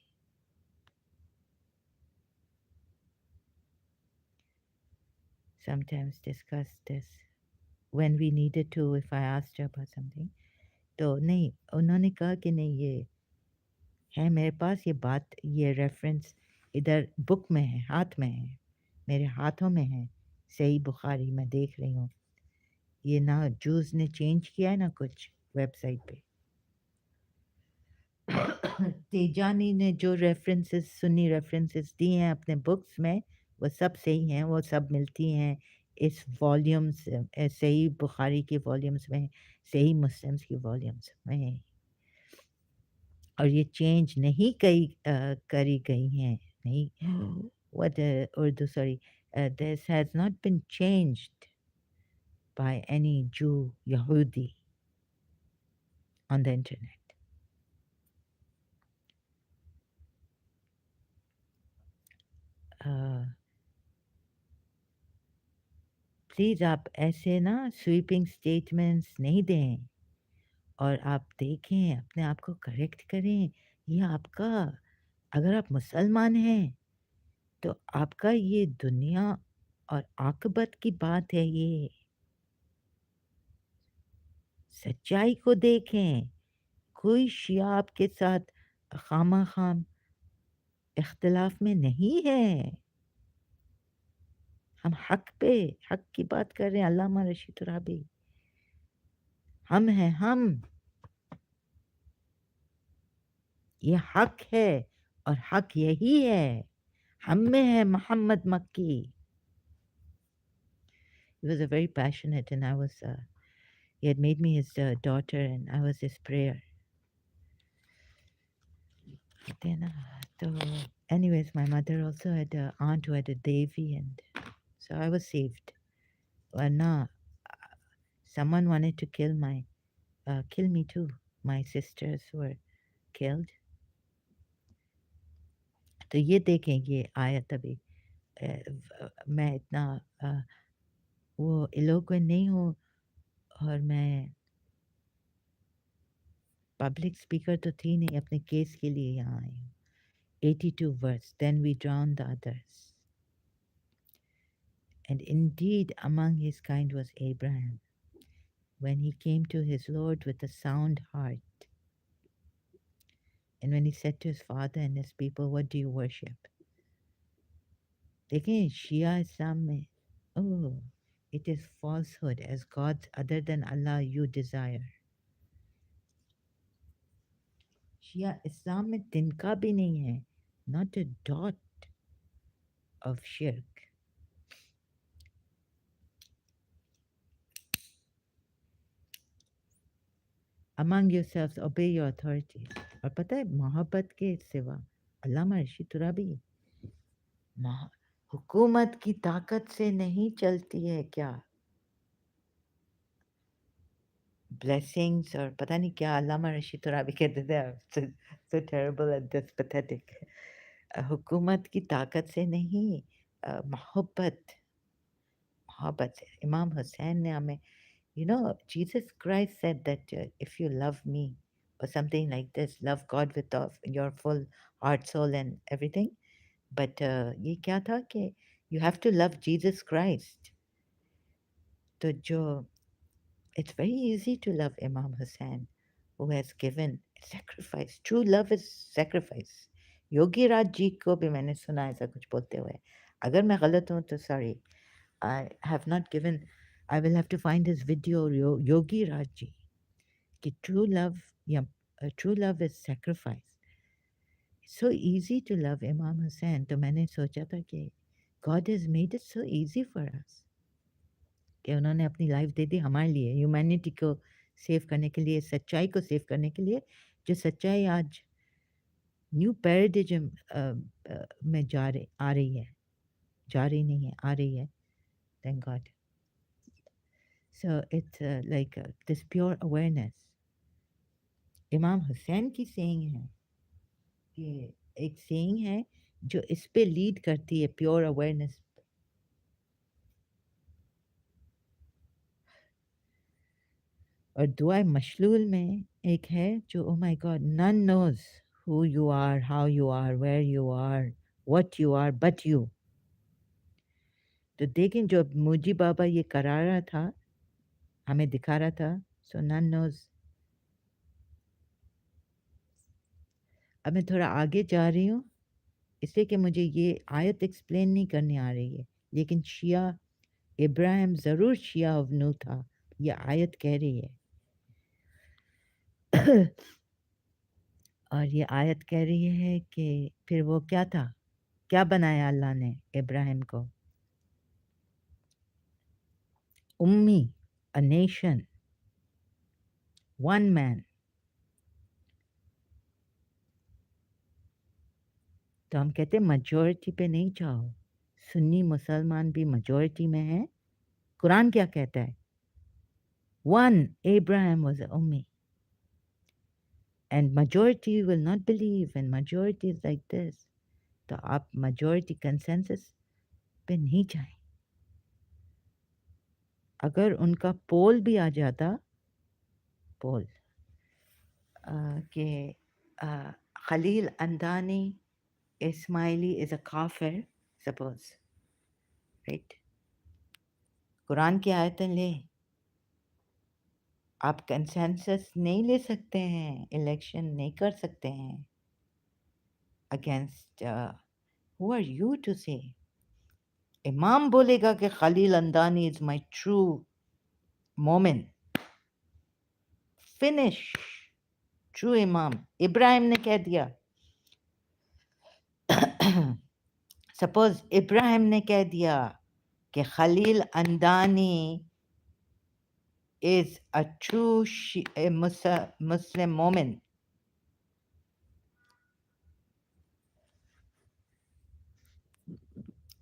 A: Sometimes discuss this when we needed to, if I asked her about something. تو نہیں، انہوں نے کہا کہ نہیں، یہ ہے میرے پاس، یہ بات، یہ ریفرنس ادھر بک میں ہے، ہاتھ میں ہے، میرے ہاتھوں میں ہے صحیح بخاری، میں دیکھ رہی ہوں. یہ نہ جوز نے چینج کیا ہے نہ کچھ ویب سائٹ پہ. تیجانی نے جو ریفرنسز، سنی ریفرنسز دی ہیں اپنے بکس میں، وہ سب صحیح ہیں، وہ سب ملتی ہیں اس والیومز، صحیح بخاری کے والیومز میں، صحیح مسلمز کی والیومز میں. اور یہ چینج نہیں کری گئی ہیں، نہیں. What Urdu, sorry, this has not been changed. by any Jew, Yahudi on the internet. Please आप ऐसे ना स्वीपिंग स्टेटमेंट्स नहीं दें और आप देखें अपने आप को करेक्ट करें. ये आपका, अगर आप मुसलमान हैं तो आपका ये दुनिया और आकबत की बात है. ये सच्चाई को देखें. कोई शिया आपके साथ खामा खाम इख्तिलाफ में नहीं है. हम हक की बात कर रहे हैं. अल्लामा रशीद तुराबी, हम हैं हम. ये हक है और हक यही है. हम में है मोहम्मद मक्की. He was a very passionate, and I was he had made me his daughter, and I was his prayer. Then so anyways, my mother also had an aunt who had a Devi, and so I was saved. No, someone wanted to kill me too. My sisters were killed. तो ये देखें, ये आयत अभी मैं इतना वो eloquent नहीं हूँ और मैं पब्लिक स्पीकर तो थी नहीं. अपने केस के लिए यहाँ आई हूँ. 82 verse. Then we drowned the others. And indeed among his kind was Abraham, when he came to his Lord with a sound heart. And when he said to his father and his people, what do you worship? देखें शिया इस्लाम में, oh, it is falsehood as gods other than Allah you desire. शिया इस्लाम में तिनका भी नहीं है, not a dot of shirk. Among yourselves obey your authorities. और पता है मोहब्बत के सिवा अल्लामा रशीद तुराबी, हुकूमत की ताकत से नहीं चलती है क्या. ब्लेसिंग्स और पता नहीं क्या अल्लामा रशीद तुराबी कहते थे. So terrible and this pathetic. हुकूमत की ताकत से नहीं, मोहब्बत से. इमाम हुसैन ने हमें, you know, Jesus Christ said that if you love me or something like this, love God with your full heart, soul and everything. But ये क्या था कि you have to love Jesus Christ. तो जो, it's very easy to love Imam Hussain, who has given sacrifice. True love is sacrifice. योगी राज जी को भी मैंने सुना ऐसा कुछ बोलते हुए. अगर मैं गलत हूँ तो sorry. I have not given. I will have to find his video. Yogi Raj ji. कि true love, yeah, true love is sacrifice. It's so easy to love Imam Hussain. तो मैंने सोचा था कि God has made it so easy for us. कि उन्होंने अपनी life दे दी हमारे लिए, ह्यूमैनिटी को सेव करने के लिए, सच्चाई को सेव करने के लिए. जो सच्चाई आज न्यू पैराडिज्म में आ रही है, जा रही नहीं है, आ रही है. Thank God. So it's like this pure awareness. इमाम हुसैन की सेइंग है कि एक सेइंग है जो इस पे लीड करती है प्योर अवेयरनेस. और दुआ मशलूल में एक है जो oh my God, none knows who you are, how you are, where you are, what you are but you. तो देखें जो मुजी बाबा ये करा रहा था, हमें दिखा रहा था. सो नन नोज. अब मैं थोड़ा आगे जा रही हूँ इसलिए कि मुझे ये आयत एक्सप्लेन नहीं करनी आ रही है, लेकिन शिया इब्राहिम ज़रूर शिया ऑफ नू था, ये आयत कह रही है. और ये आयत कह रही है कि फिर वो क्या था, क्या बनाया अल्लाह ने इब्राहिम को. उम्मी, अ नेशन, वन मैन. तो हम कहते हैं मेजॉरिटी पे नहीं जाओ. सुन्नी मुसलमान भी मेजॉरिटी में है. कुरान क्या कहता है? One, Abraham was a Ummi. And majority will not believe, and majority is like this. तो आप majority consensus पे नहीं जाए. अगर उनका पोल भी आ जाता, पोल कि Khalil Andani Ismaili is a kafir, suppose, right? Quran की आयतें ले, आप कंसेंसस नहीं ले सकते हैं, इलेक्शन नहीं कर सकते हैं against who are you to say इमाम बोलेगा कि खलील अंदानी is my true moment finish true इमाम इब्राहिम ने कह दिया सपोज इब्राहिम ने कह दिया कि खलील अंदानी is a true Muslim moment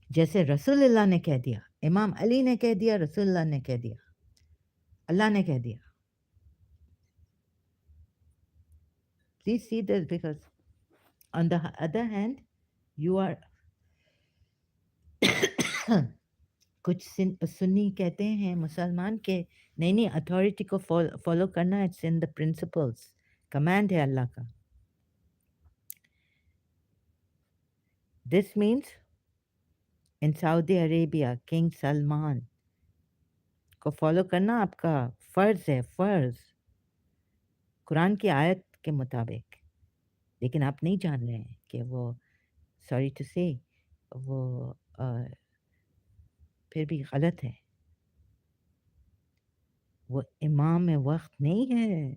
A: जैसे रसूलुल्लाह ने कह दिया इमाम अली ने कह दिया रसूलुल्लाह ने कह दिया अल्लाह ने कह दिया please see this because on the other hand you are कुछ सुन्नी कहते हैं मुसलमान के नहीं नहीं अथॉरिटी को फॉलो करना it's in the principles command है अल्लाह का this means in Saudi Arabia king Salman को फॉलो करना आपका फ़र्ज़ है फ़र्ज़ कुरान की आयत के मुताबिक लेकिन आप नहीं जान रहे हैं कि वो सॉरी टू से वो फिर भी गलत है वो इमाम वक्त नहीं है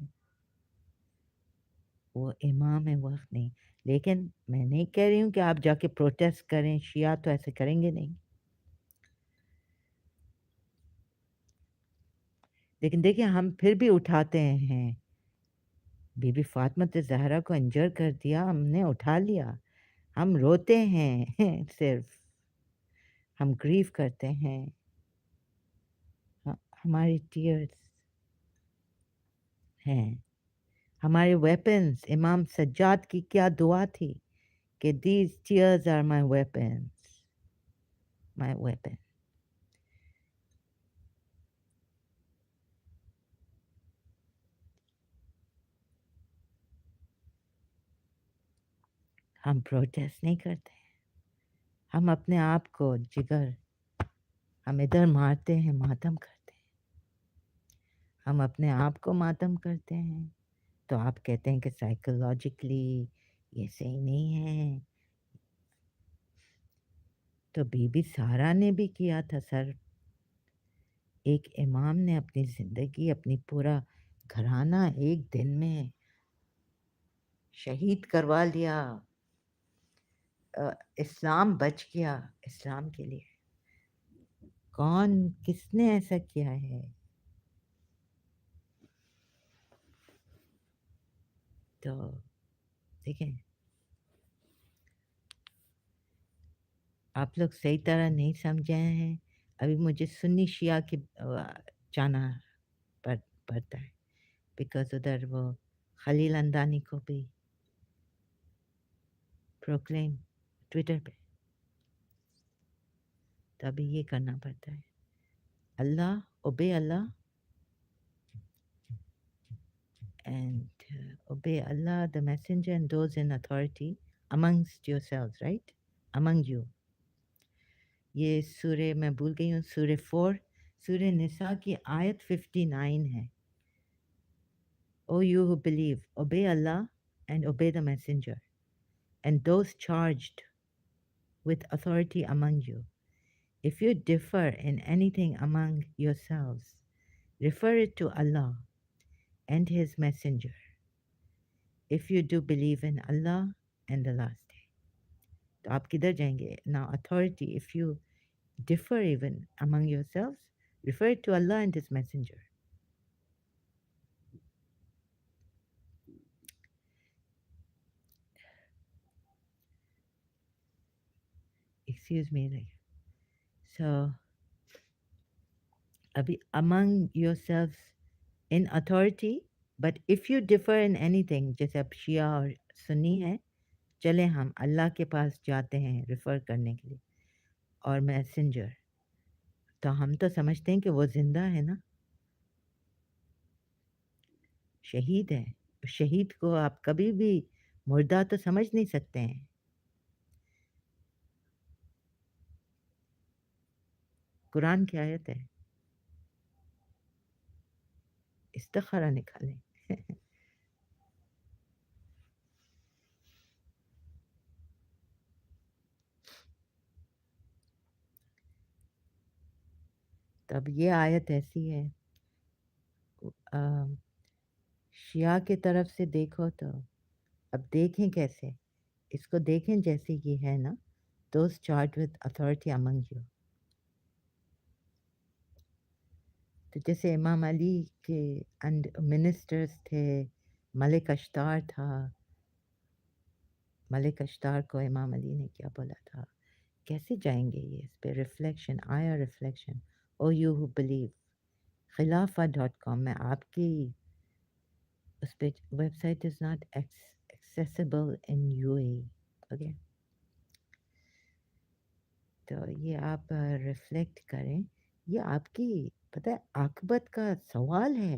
A: वो इमाम वक्त नहीं लेकिन मैं नहीं कह रही हूँ कि आप जाके प्रोटेस्ट करें शिया तो ऐसे करेंगे नहीं लेकिन देखिए हम फिर भी उठाते हैं बीबी फातिमा ज़हरा को इंजर कर दिया हमने उठा लिया हम रोते हैं सिर्फ हम ग्रीव करते हैं हमारी टीयर्स हैं हमारे वेपन्स इमाम सज्जाद की क्या दुआ थी कि these tears are my weapons my weapon हम प्रोटेस्ट नहीं करते हम अपने आप को जिगर हम इधर मारते हैं मातम करते हैं हम अपने आप को मातम करते हैं तो आप कहते हैं कि साइकोलॉजिकली ये सही नहीं है तो बीबी सारा ने भी किया था सर एक इमाम ने अपनी ज़िंदगी अपनी पूरा घराना एक दिन में शहीद करवा लिया इस्लाम बच गया इस्लाम के लिए कौन किसने ऐसा किया है तो देखें आप लोग सही तरह नहीं समझे हैं अभी मुझे सुन्नी शिया की जाना पड़ता है बिकॉज उधर वो खलील अंदानी को भी प्रोक्लेम ट्विटर पे तो अभी ये करना पड़ता है अल्लाह ओबे अल्लाह and obey Allah, the Messenger, and those in authority amongst yourselves, right? Among you. ये सूर्य मैं भूल गई हूँ सूर्य 4 सूर्य निसा की आयत 59 है O you who believe, obey Allah and obey the Messenger, and those charged with authority among you. If you differ in anything among yourselves, refer it to Allah and His Messenger, if you do believe in Allah and the last day. तो आप किधर जाएंगे now authority if you differ even among yourselves refer it to Allah and His Messenger excuse me so अभी among yourselves in authority, but if you differ in anything, جیسے اب شیعہ اور سنی ہیں، چلیں ہم اللہ کے پاس جاتے ہیں ریفر کرنے کے لیے اور میسنجر، تو ہم تو سمجھتے ہیں کہ وہ زندہ ہے نا، شہید ہے. شہید کو آپ کبھی بھی مردہ تو سمجھ نہیں سکتے ہیں. قرآن کی آیت ہے، استخارہ نکالیں. تب یہ آیت ایسی ہے، شیعہ کی طرف سے دیکھو تو اب دیکھیں کیسے اس کو دیکھیں، جیسے یہ ہے نا، those charge with authority among you. تو جیسے امام علی کے منسٹرز تھے، ملک اشتار تھا، ملک اشتار کو امام علی نے کیا بولا تھا، کیسے جائیں گے یہ اس پہ ریفلیکشن آیا، reflection of you who believe. خلافہ.com میں آپ کی اس پہ website is not accessible in U A. Okay, تو یہ آپ ریفلیکٹ کریں، یہ آپ کی پتہ ہے عاقبت کا سوال ہے.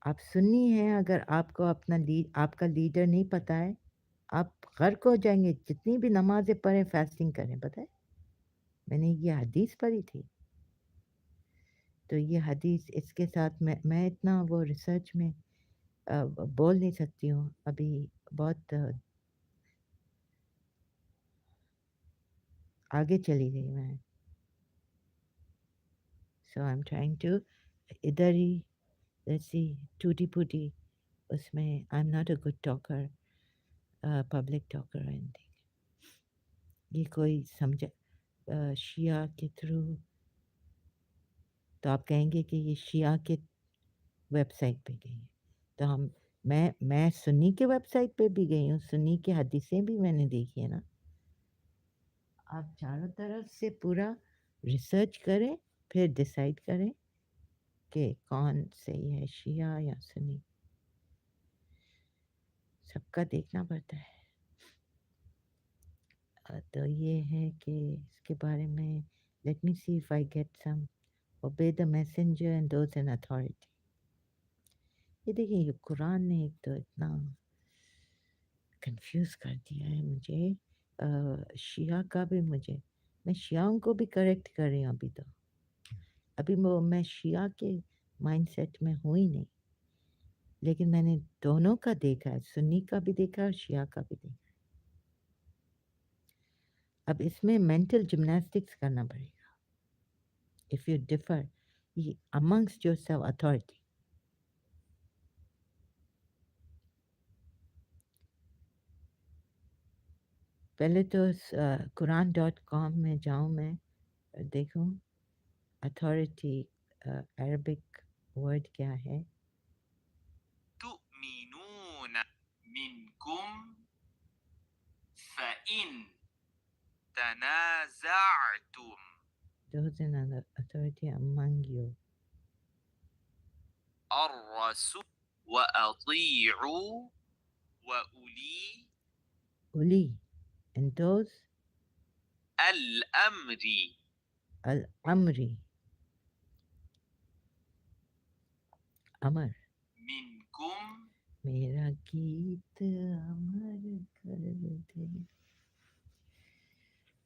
A: آپ سنی ہیں، اگر آپ کو اپنا آپ کا لیڈر نہیں پتہ ہے، آپ غرق ہو جائیں گے. جتنی بھی نمازیں پڑھیں، فاسٹنگ کریں. پتہ ہے میں نے یہ حدیث پڑھی تھی، تو یہ حدیث اس کے ساتھ میں اتنا وہ ریسرچ میں بول نہیں سکتی ہوں ابھی، بہت آگے چلی گئی میں. سو آئی ایم ٹرائنگ ٹو ادھر ہی ایسی ٹوٹی پھوٹی اس میں I am not a good talker, public talker any thing. یہ کوئی سمجھا شیعہ کے تھرو تو آپ کہیں گے کہ یہ شیعہ کے ویب سائٹ پہ گئی ہے، تو میں سنی کے ویب سائٹ پہ بھی گئی ہوں، سنی کی حدیثیں بھی میں نے دیکھی ہے نا. آپ چاروں طرف سے پورا ریسرچ کریں، پھر ڈیسائیڈ کریں کہ کون صحیح ہے، شیعہ یا سنی. سب کا دیکھنا پڑتا ہے. تو یہ ہے کہ اس کے بارے میں let me see if I get some obey the messenger and those in authority. یہ دیکھیں، یہ قرآن نے ایک تو اتنا کنفیوز کر دیا ہے مجھے. شیعہ کا بھی میں شیعوں کو بھی کریکٹ کر رہی ہوں ابھی میں شیعہ کے مائنڈ سیٹ میں ہوں ہی نہیں، لیکن میں نے دونوں کا دیکھا ہے، سنی کا بھی دیکھا اور شیعہ کا بھی دیکھا. اب اس میں مینٹل جمناسٹکس کرنا پڑے گا. if you differ amongst yourself authority. پہلے تو قرآن.com میں جاؤں، میں دیکھوں اتھارٹی عربک ورڈ کیا ہے.
B: تؤمنون منكم فإن تنازعتم.
A: Those in authority among you.
B: الرسول وأطيعوا وأولي
A: Uli. And those
B: الأمر
A: al-amri. Amar.
B: منكم.
A: میرا گیت امر کر دے.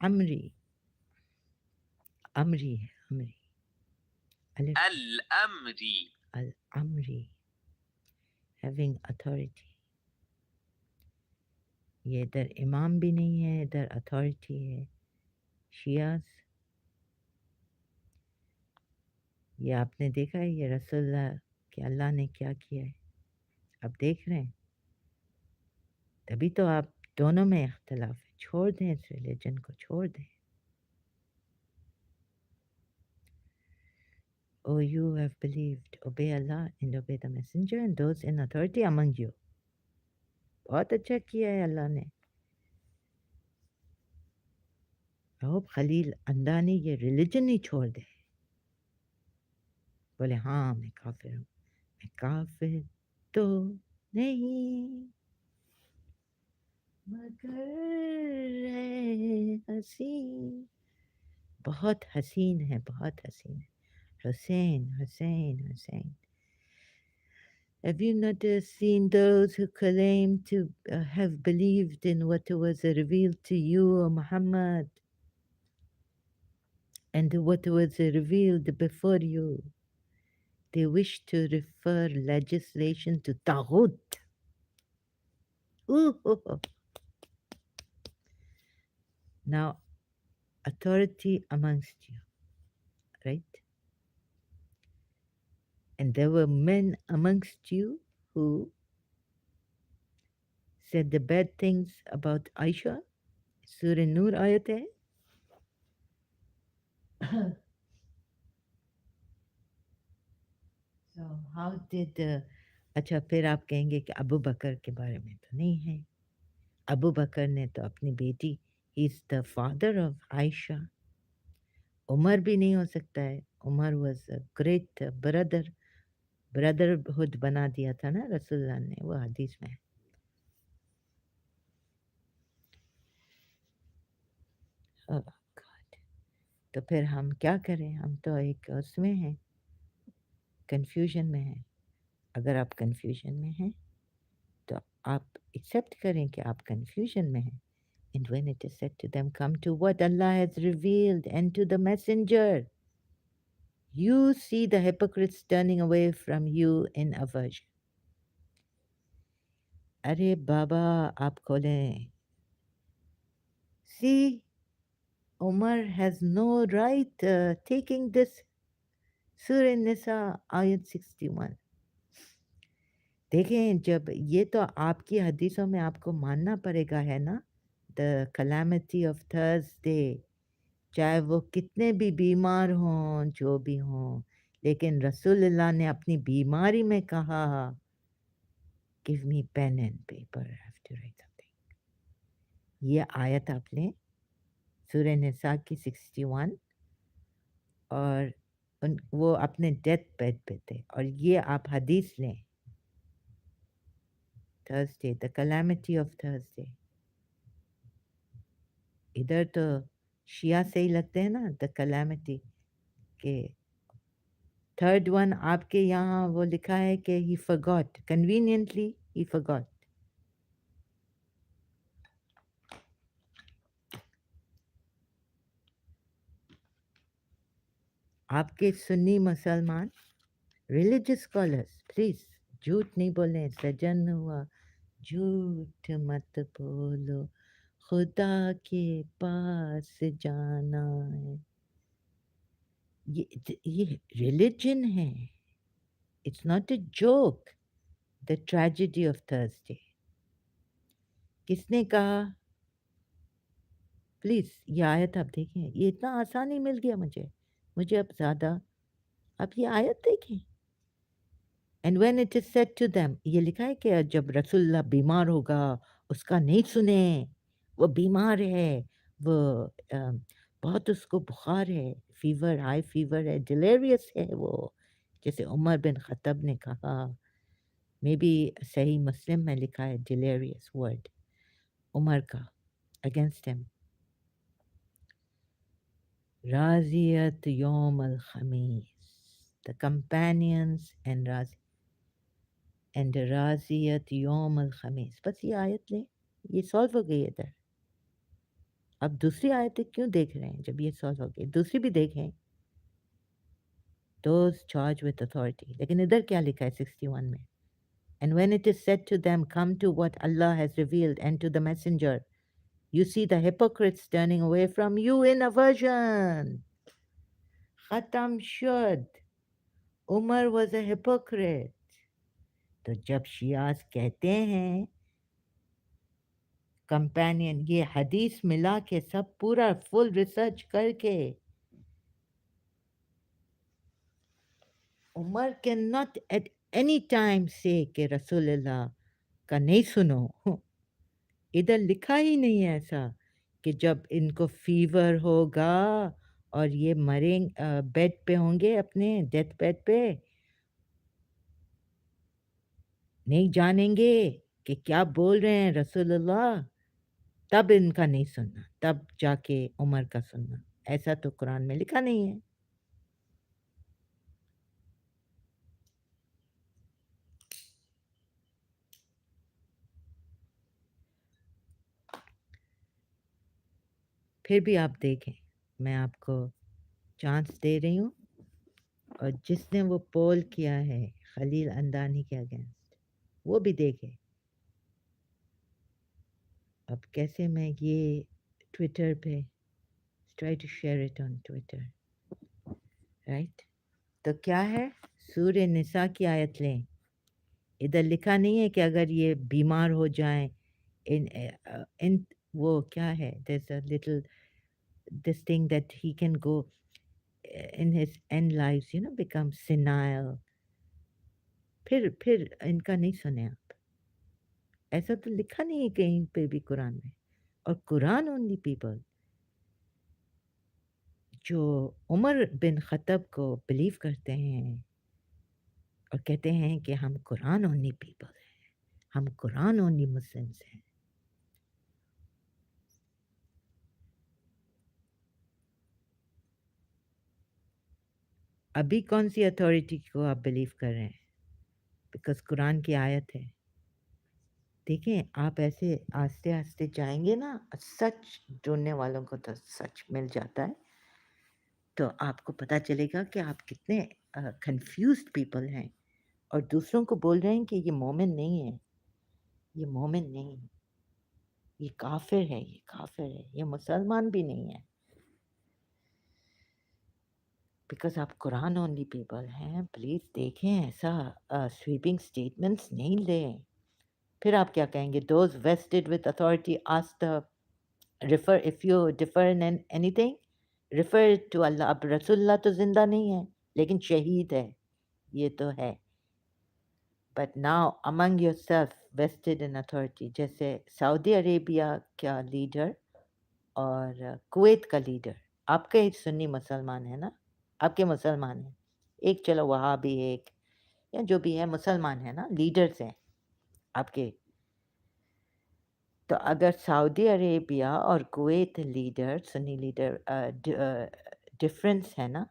A: امری، امری ہے، امری الف.
B: الأمر
A: الامری، having authority. یہ ادھر امام بھی نہیں ہے، ادھر اتھارٹی ہے. شیعہ، یہ آپ نے دیکھا ہے، یہ رسول اللہ کہ اللہ نے کیا کیا ہے، اب دیکھ رہے ہیں. تبھی تو آپ دونوں میں اختلاف ہے. چھوڑ دیں اس ریلیجن کو، چھوڑ دیں. Oh, you have believed, obey Allah and obey the messenger and those in authority among you. بہت اچھا کیا ہے اللہ نے. I hope خلیل اندانی یہ ریلیجن ہی چھوڑ دے. بولے ہاں میں کافر ہوں. میں کافر تو نہیں مگر حسین. بہت حسین ہے, بہت حسین ہے. حسین حسین حسین. Have you not seen those who claim to have believed in what was revealed to you, O Muhammad, and what was revealed before you? They wish to refer legislation to Taghut. Ooh, oh, oh. Now, authority amongst you, right? And there were men amongst you who said the bad things about Aisha. Surah Nur ayat hai. So how did اچھا پھر آپ کہیں گے کہ ابو بکر کے بارے میں تو نہیں ہے. ابو بکر نے تو اپنی بیٹی, ہی از دا فادر آف عائشہ. عمر بھی نہیں ہو سکتا ہے. عمر واز اے گریٹ بردرہڈ بنا دیا تھا نا رسول اللہ نے, وہ حدیث میں. Oh God. تو پھر ہم کیا کریں؟ ہم تو ایک اس میں ہیں, کنفیوژن میں ہیں. اگر آپ کنفیوژن میں ہیں تو آپ ایکسیپٹ کریں کہ آپ کنفیوژن میں ہیں. And when it is said to them, come to what Allah has revealed and to the messenger, you see the hypocrites turning away from you in aversion. ارے بابا آپ کھولیں. See, Umar has no right taking this Surah Nisa ayat 61. دیکھیں جب یہ تو آپ کی حدیثوں میں آپ کو ماننا پڑے گا ہے نا, دا کلیمٹی آف تھرسڈے, چاہے وہ کتنے بھی بیمار ہوں جو بھی ہوں, لیکن رسول اللہ نے اپنی بیماری میں کہا give me pen and paper, I have to write something. یہ آیت آپ لیں سورہ نساء کی 61, اور وہ اپنے ڈیتھ بیڈ پہ تھے, اور یہ آپ حدیث لیں Thursday, the calamity of Thursday. ادھر تو شیعہ سے ہی لگتے ہیں نا دا کلیمٹی, کہ تھرڈ ون آپ کے یہاں وہ لکھا ہے کہ ہی forgot, conveniently he forgot. آپ کے سنی مسلمان ریلیجس اسکالرس پلیز جھوٹ نہیں بولیں. سجن ہوا جھوٹ مت بولو, خدا کے پاس جانا ہے. یہ ریلیجن ہے, it's not a joke. The tragedy of Thursday کس نے کہا؟ پلیز یہ آیت آپ دیکھیں, یہ اتنا آسانی مل گیا مجھے اب زیادہ. آپ یہ آیت دیکھیں. And when it is said to them, یہ لکھا ہے کہ جب رسول اللہ بیمار ہوگا اس کا نہیں سنیں, وہ بیمار ہے, وہ بہت اس کو بخار ہے, فیور, ہائی فیور ہے, ڈیلیریس ہے وہ, جیسے عمر بن خطب نے کہا. مے بی صحیح مسلم میں لکھا ہے ڈیلیریس ورڈ عمر کا اگینسٹ ہم. رازیت یوم الخمیس, the companions and رازیت یوم الخمیس. بس یہ آیت لیں, یہ سالو ہو گئی ادھر. اب دوسری آیتیں کیوں دیکھ رہے ہیں جب یہ سالو ہو گئی؟ دوسری بھی دیکھیں, those charged with authority. لیکن ادھر کیا لکھا ہے 61 میں؟ And when it is said to them, come to what Allah has revealed and to the messenger, you see the hypocrites turning away from you in aversion. ختم شد. عمر was a hypocrite. تو جب شیعہ کہتے ہیں کمپینین, یہ حدیث ملا کے سب پورا فل ریسرچ کر کے, Umar can not at any time say کہ رسول اللہ کا نہیں سنو. ادھر لکھا ہی نہیں ہے ایسا کہ جب ان کو فیور ہوگا اور یہ مریں بیڈ پہ ہوں گے اپنے ڈیتھ بیڈ پہ نہیں جانیں گے کہ کیا بول رہے ہیں رسول اللہ تب ان کا نہیں سننا تب جا کے عمر کا سننا ایسا تو قرآن میں لکھا نہیں ہے پھر بھی آپ دیکھیں میں آپ کو چانس دے رہی ہوں اور جس نے وہ پول کیا ہے خلیل اندانی کے اگینسٹ وہ بھی دیکھے اب کیسے میں یہ ٹویٹر پہ try to share it on Twitter right تو کیا ہے سورہ نساء کی آیت لیں ادھر لکھا نہیں ہے کہ اگر یہ بیمار ہو جائیں ان وہ کیا ہے there's a little this thing that he can go in his end lives become senile پھر ان کا نہیں سنے آپ ایسا تو لکھا نہیں ہے کہیں پہ بھی قرآن میں اور قرآن اونلی پیپل جو عمر بن خطب کو بلیو کرتے ہیں اور کہتے ہیں کہ ہم قرآن اونلی پیپل ہیں ہم قرآن اونلی مسلمس ہیں ابھی کون سی اتھارٹی کو آپ بلیو کر رہے ہیں بیکاز قرآن کی آیت ہے دیکھیں آپ ایسے آہستہ آہستہ جائیں گے نا سچ ڈھونڈنے والوں کو تو سچ مل جاتا ہے تو آپ کو پتہ چلے گا کہ آپ کتنے کنفیوزڈ پیپل ہیں اور دوسروں کو بول رہے ہیں کہ یہ مومن نہیں ہے یہ مومن نہیں ہے یہ کافر ہے یہ کافر ہے یہ مسلمان بھی نہیں ہے بیکاز آپ قرآن اونلی پیپل ہیں پلیز دیکھیں ایسا سویپنگ اسٹیٹمنٹس نہیں لیں پھر آپ کیا کہیں گے those vested with authority ask the refer if you differ in anything refer to اللہ اب رسول اللہ تو زندہ نہیں ہے لیکن شہید ہے یہ تو ہے but now among yourself vested in authority جیسے سعودی عربیہ کا لیڈر اور کویت کا لیڈر آپ کے سنی مسلمان ہیں نا آپ کے مسلمان ہیں ایک چلو وہاں بھی ایک یا جو بھی ہے مسلمان ہیں نا لیڈرز ہیں آپ کے تو اگر سعودی عربیہ اور کویت لیڈر سنی لیڈر ڈفرینس ہے نا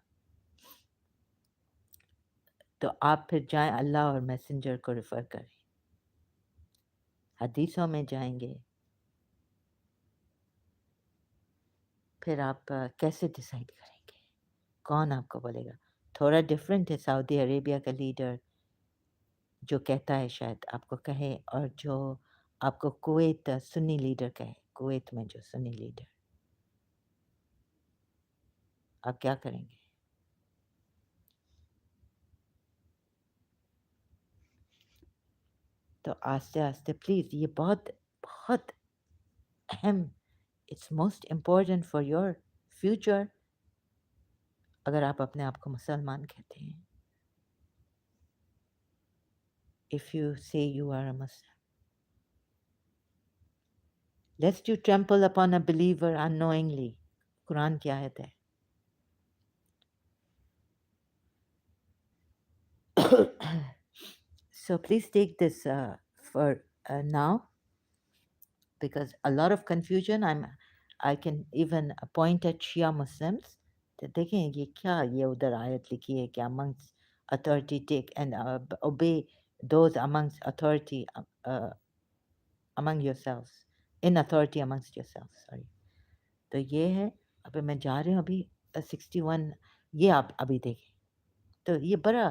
A: تو آپ پھر جائیں اللہ اور میسنجر کو ریفر کریں حدیثوں میں جائیں گے پھر آپ کیسے ڈیسائیڈ کریں گے کون آپ کو بولے گا تھوڑا ڈفرینٹ ہے سعودی عربیہ کا لیڈر جو کہتا ہے شاید آپ کو کہے اور جو آپ کو کویت سنی لیڈر کہے کویت میں جو سنی لیڈر آپ کیا کریں گے تو آہستہ آہستہ پلیز یہ بہت بہت اہم it's most important for your future اگر آپ اپنے آپ کو مسلمان کہتے ہیں if you say you are a Muslim lest you trample upon a believer unknowingly قرآن کی آیت ہے so please take this for now because a lot of confusion I can even point at Shia Muslims تو دیکھیں یہ کیا یہ ادھر آیت لکھی ہے کہ amongst authority take and obey those amongst authority among yourselves in authority amongst yourselves sorry تو یہ ہے ابھی میں جا رہی ہوں ابھی 61 یہ آپ ابھی دیکھیں تو یہ بڑا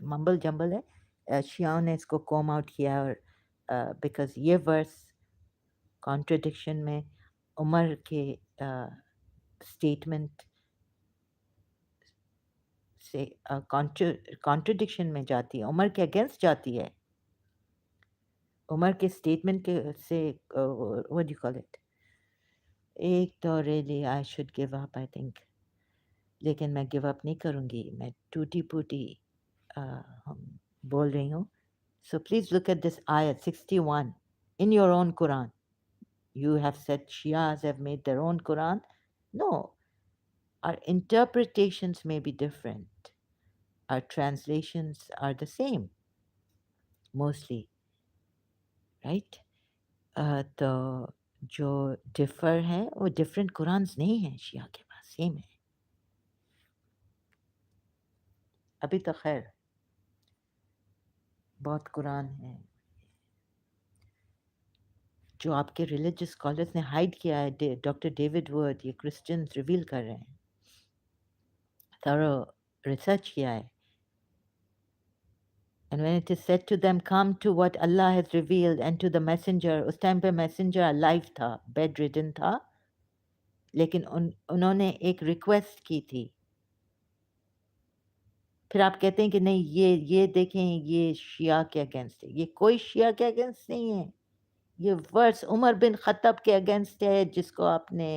A: ممبل جمبل ہے شیعوں نے اس کو کوم آؤٹ کیا اور بیکاز یہ ورس کانٹرڈکشن میں عمر کے اسٹیٹمنٹ سے کانٹرڈکشن میں جاتی ہے عمر کے اگینسٹ جاتی ہے عمر کے اسٹیٹمنٹ کے سے what do you call it ایک تو really I should give up I think لیکن میں گیو اپ نہیں کروں گی میں ٹوٹی پوٹی بول رہی ہوں so please look at this آیت 61 in your own Quran you have said Shias have made their own Quran no Our interpretations may be different. Our translations are the same, mostly, right? तो जो differ है वो different कुरान्स नहीं है शिया के पास, same है अभी तो खैर बहुत कुरान है जो आपके रिलीजियस स्कॉलर्स ने हाइड किया है डॉक्टर डेविड वर्ड ये क्रिश्चियंस रिवील कर रहे हैं थरो रिसर्च किया है and when it is said to them come to what Allah has revealed and to the messenger उस टाइम पे messenger alive था bedridden था लेकिन उन्होंने एक रिक्वेस्ट की थी फिर आप कहते हैं कि नहीं ये देखें ये शिया के अगेंस्ट है ये कोई शिया के अगेंस्ट नहीं है ये वर्स उमर बिन खत्तब के अगेंस्ट है जिसको आपने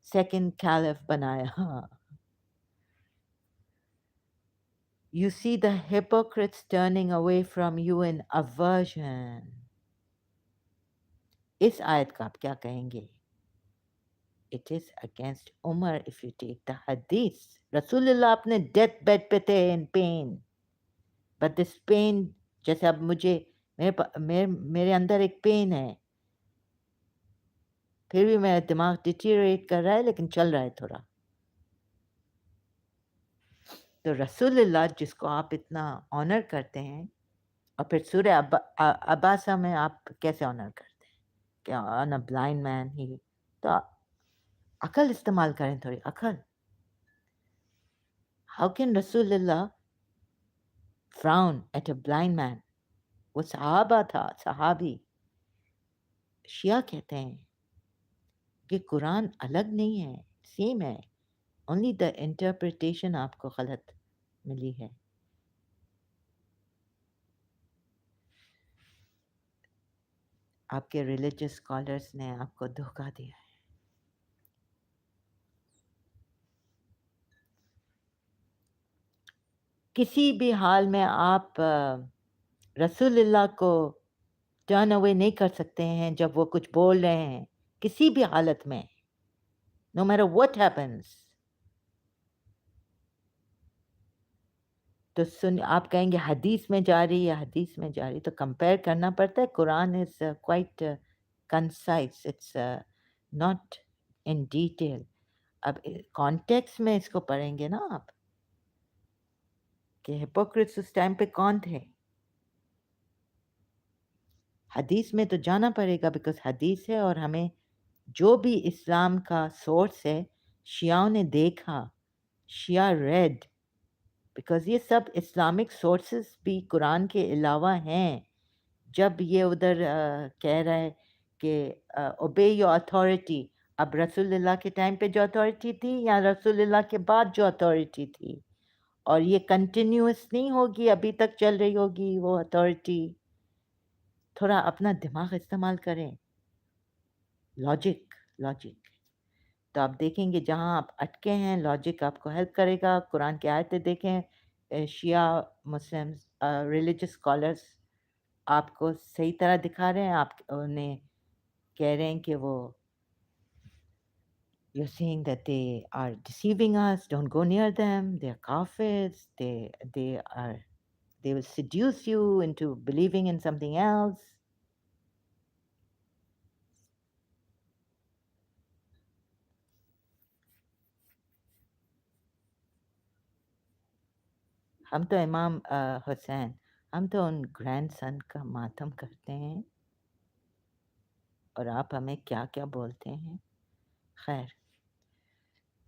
A: सेकंड कैलिफ बनाया You see the hypocrites turning away from you in aversion. इस आयत का आप क्या कहेंगे It is against Umar if you take the hadith. Rasulullah अपने death bed पे थे in pain. But this pain जैसे अब मुझे मेरे अंदर एक पेन है फिर भी मेरा दिमाग डिटीरिएट कर रहा है लेकिन चल रहा है थोड़ा तो रसूलुल्लाह जिसको आप इतना ऑनर करते हैं और फिर सूर्य अब्बासा में आप कैसे ऑनर करते हैं क्या ऑन अ ब्लाइंड मैन ही तो अकल इस्तेमाल करें थोड़ी अकल हाउ कैन रसूलुल्लाह frown at a blind man वो सहाबा था सहाबी शिया कहते हैं कि कुरान अलग नहीं है सेम है ओनली द इंटरप्रिटेशन आपको गलत मिली है आपके रिलीजियस स्कॉलर्स ने आपको धोखा दिया है किसी भी हाल में आप रसूलुल्लाह को टर्न अवे नहीं कर सकते हैं जब वो कुछ बोल रहे हैं किसी भी हालत में नो मैटर व्हाट हैपेंस तो सुन आप कहेंगे हदीस में जा रही है हदीस में जा रही तो कंपेयर करना पड़ता है Quran is quite concise it's not in detail अब कॉन्टेक्स्ट में इसको पढ़ेंगे ना आप कि हिपोक्रेट्स उस टाइम पे कौन थे हदीस में तो जाना पड़ेगा बिकॉज हदीस है और हमें जो भी इस्लाम का सोर्स है शियाओं ने देखा शिया रेड बिकॉज ये सब इस्लामिक सोर्सेस भी कुरान के अलावा हैं जब ये उधर कह रहा है कि ओबे योर अथॉरिटी अब रसूलुल्लाह के टाइम पे जो अथॉरिटी थी या रसूलुल्लाह के बाद जो अथॉरिटी थी और ये कंटिन्यूस नहीं होगी अभी तक चल रही होगी वो अथॉरिटी थोड़ा अपना दिमाग इस्तेमाल करें लॉजिक लॉजिक तो आप देखेंगे जहाँ आप अटके हैं लॉजिक आपको हेल्प करेगा कुरान की आयतें देखें शिया मुस्लिम्स रिलीजियस स्कॉलर्स आपको सही तरह दिखा रहे हैं आप उन्हें कह रहे हैं कि वो you're saying that they are deceiving us don't go near them they are kafirs they will seduce you into believing in something else हम तो इमाम हुसैन हम तो उन ग्रैंड सन का मातम करते हैं और आप हमें क्या क्या बोलते हैं खैर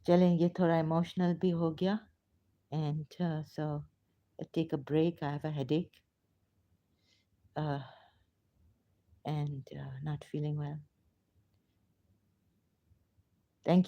A: चलें ये थोड़ा इमोशनल भी हो गया and so take a break I have a headache and not feeling well thank you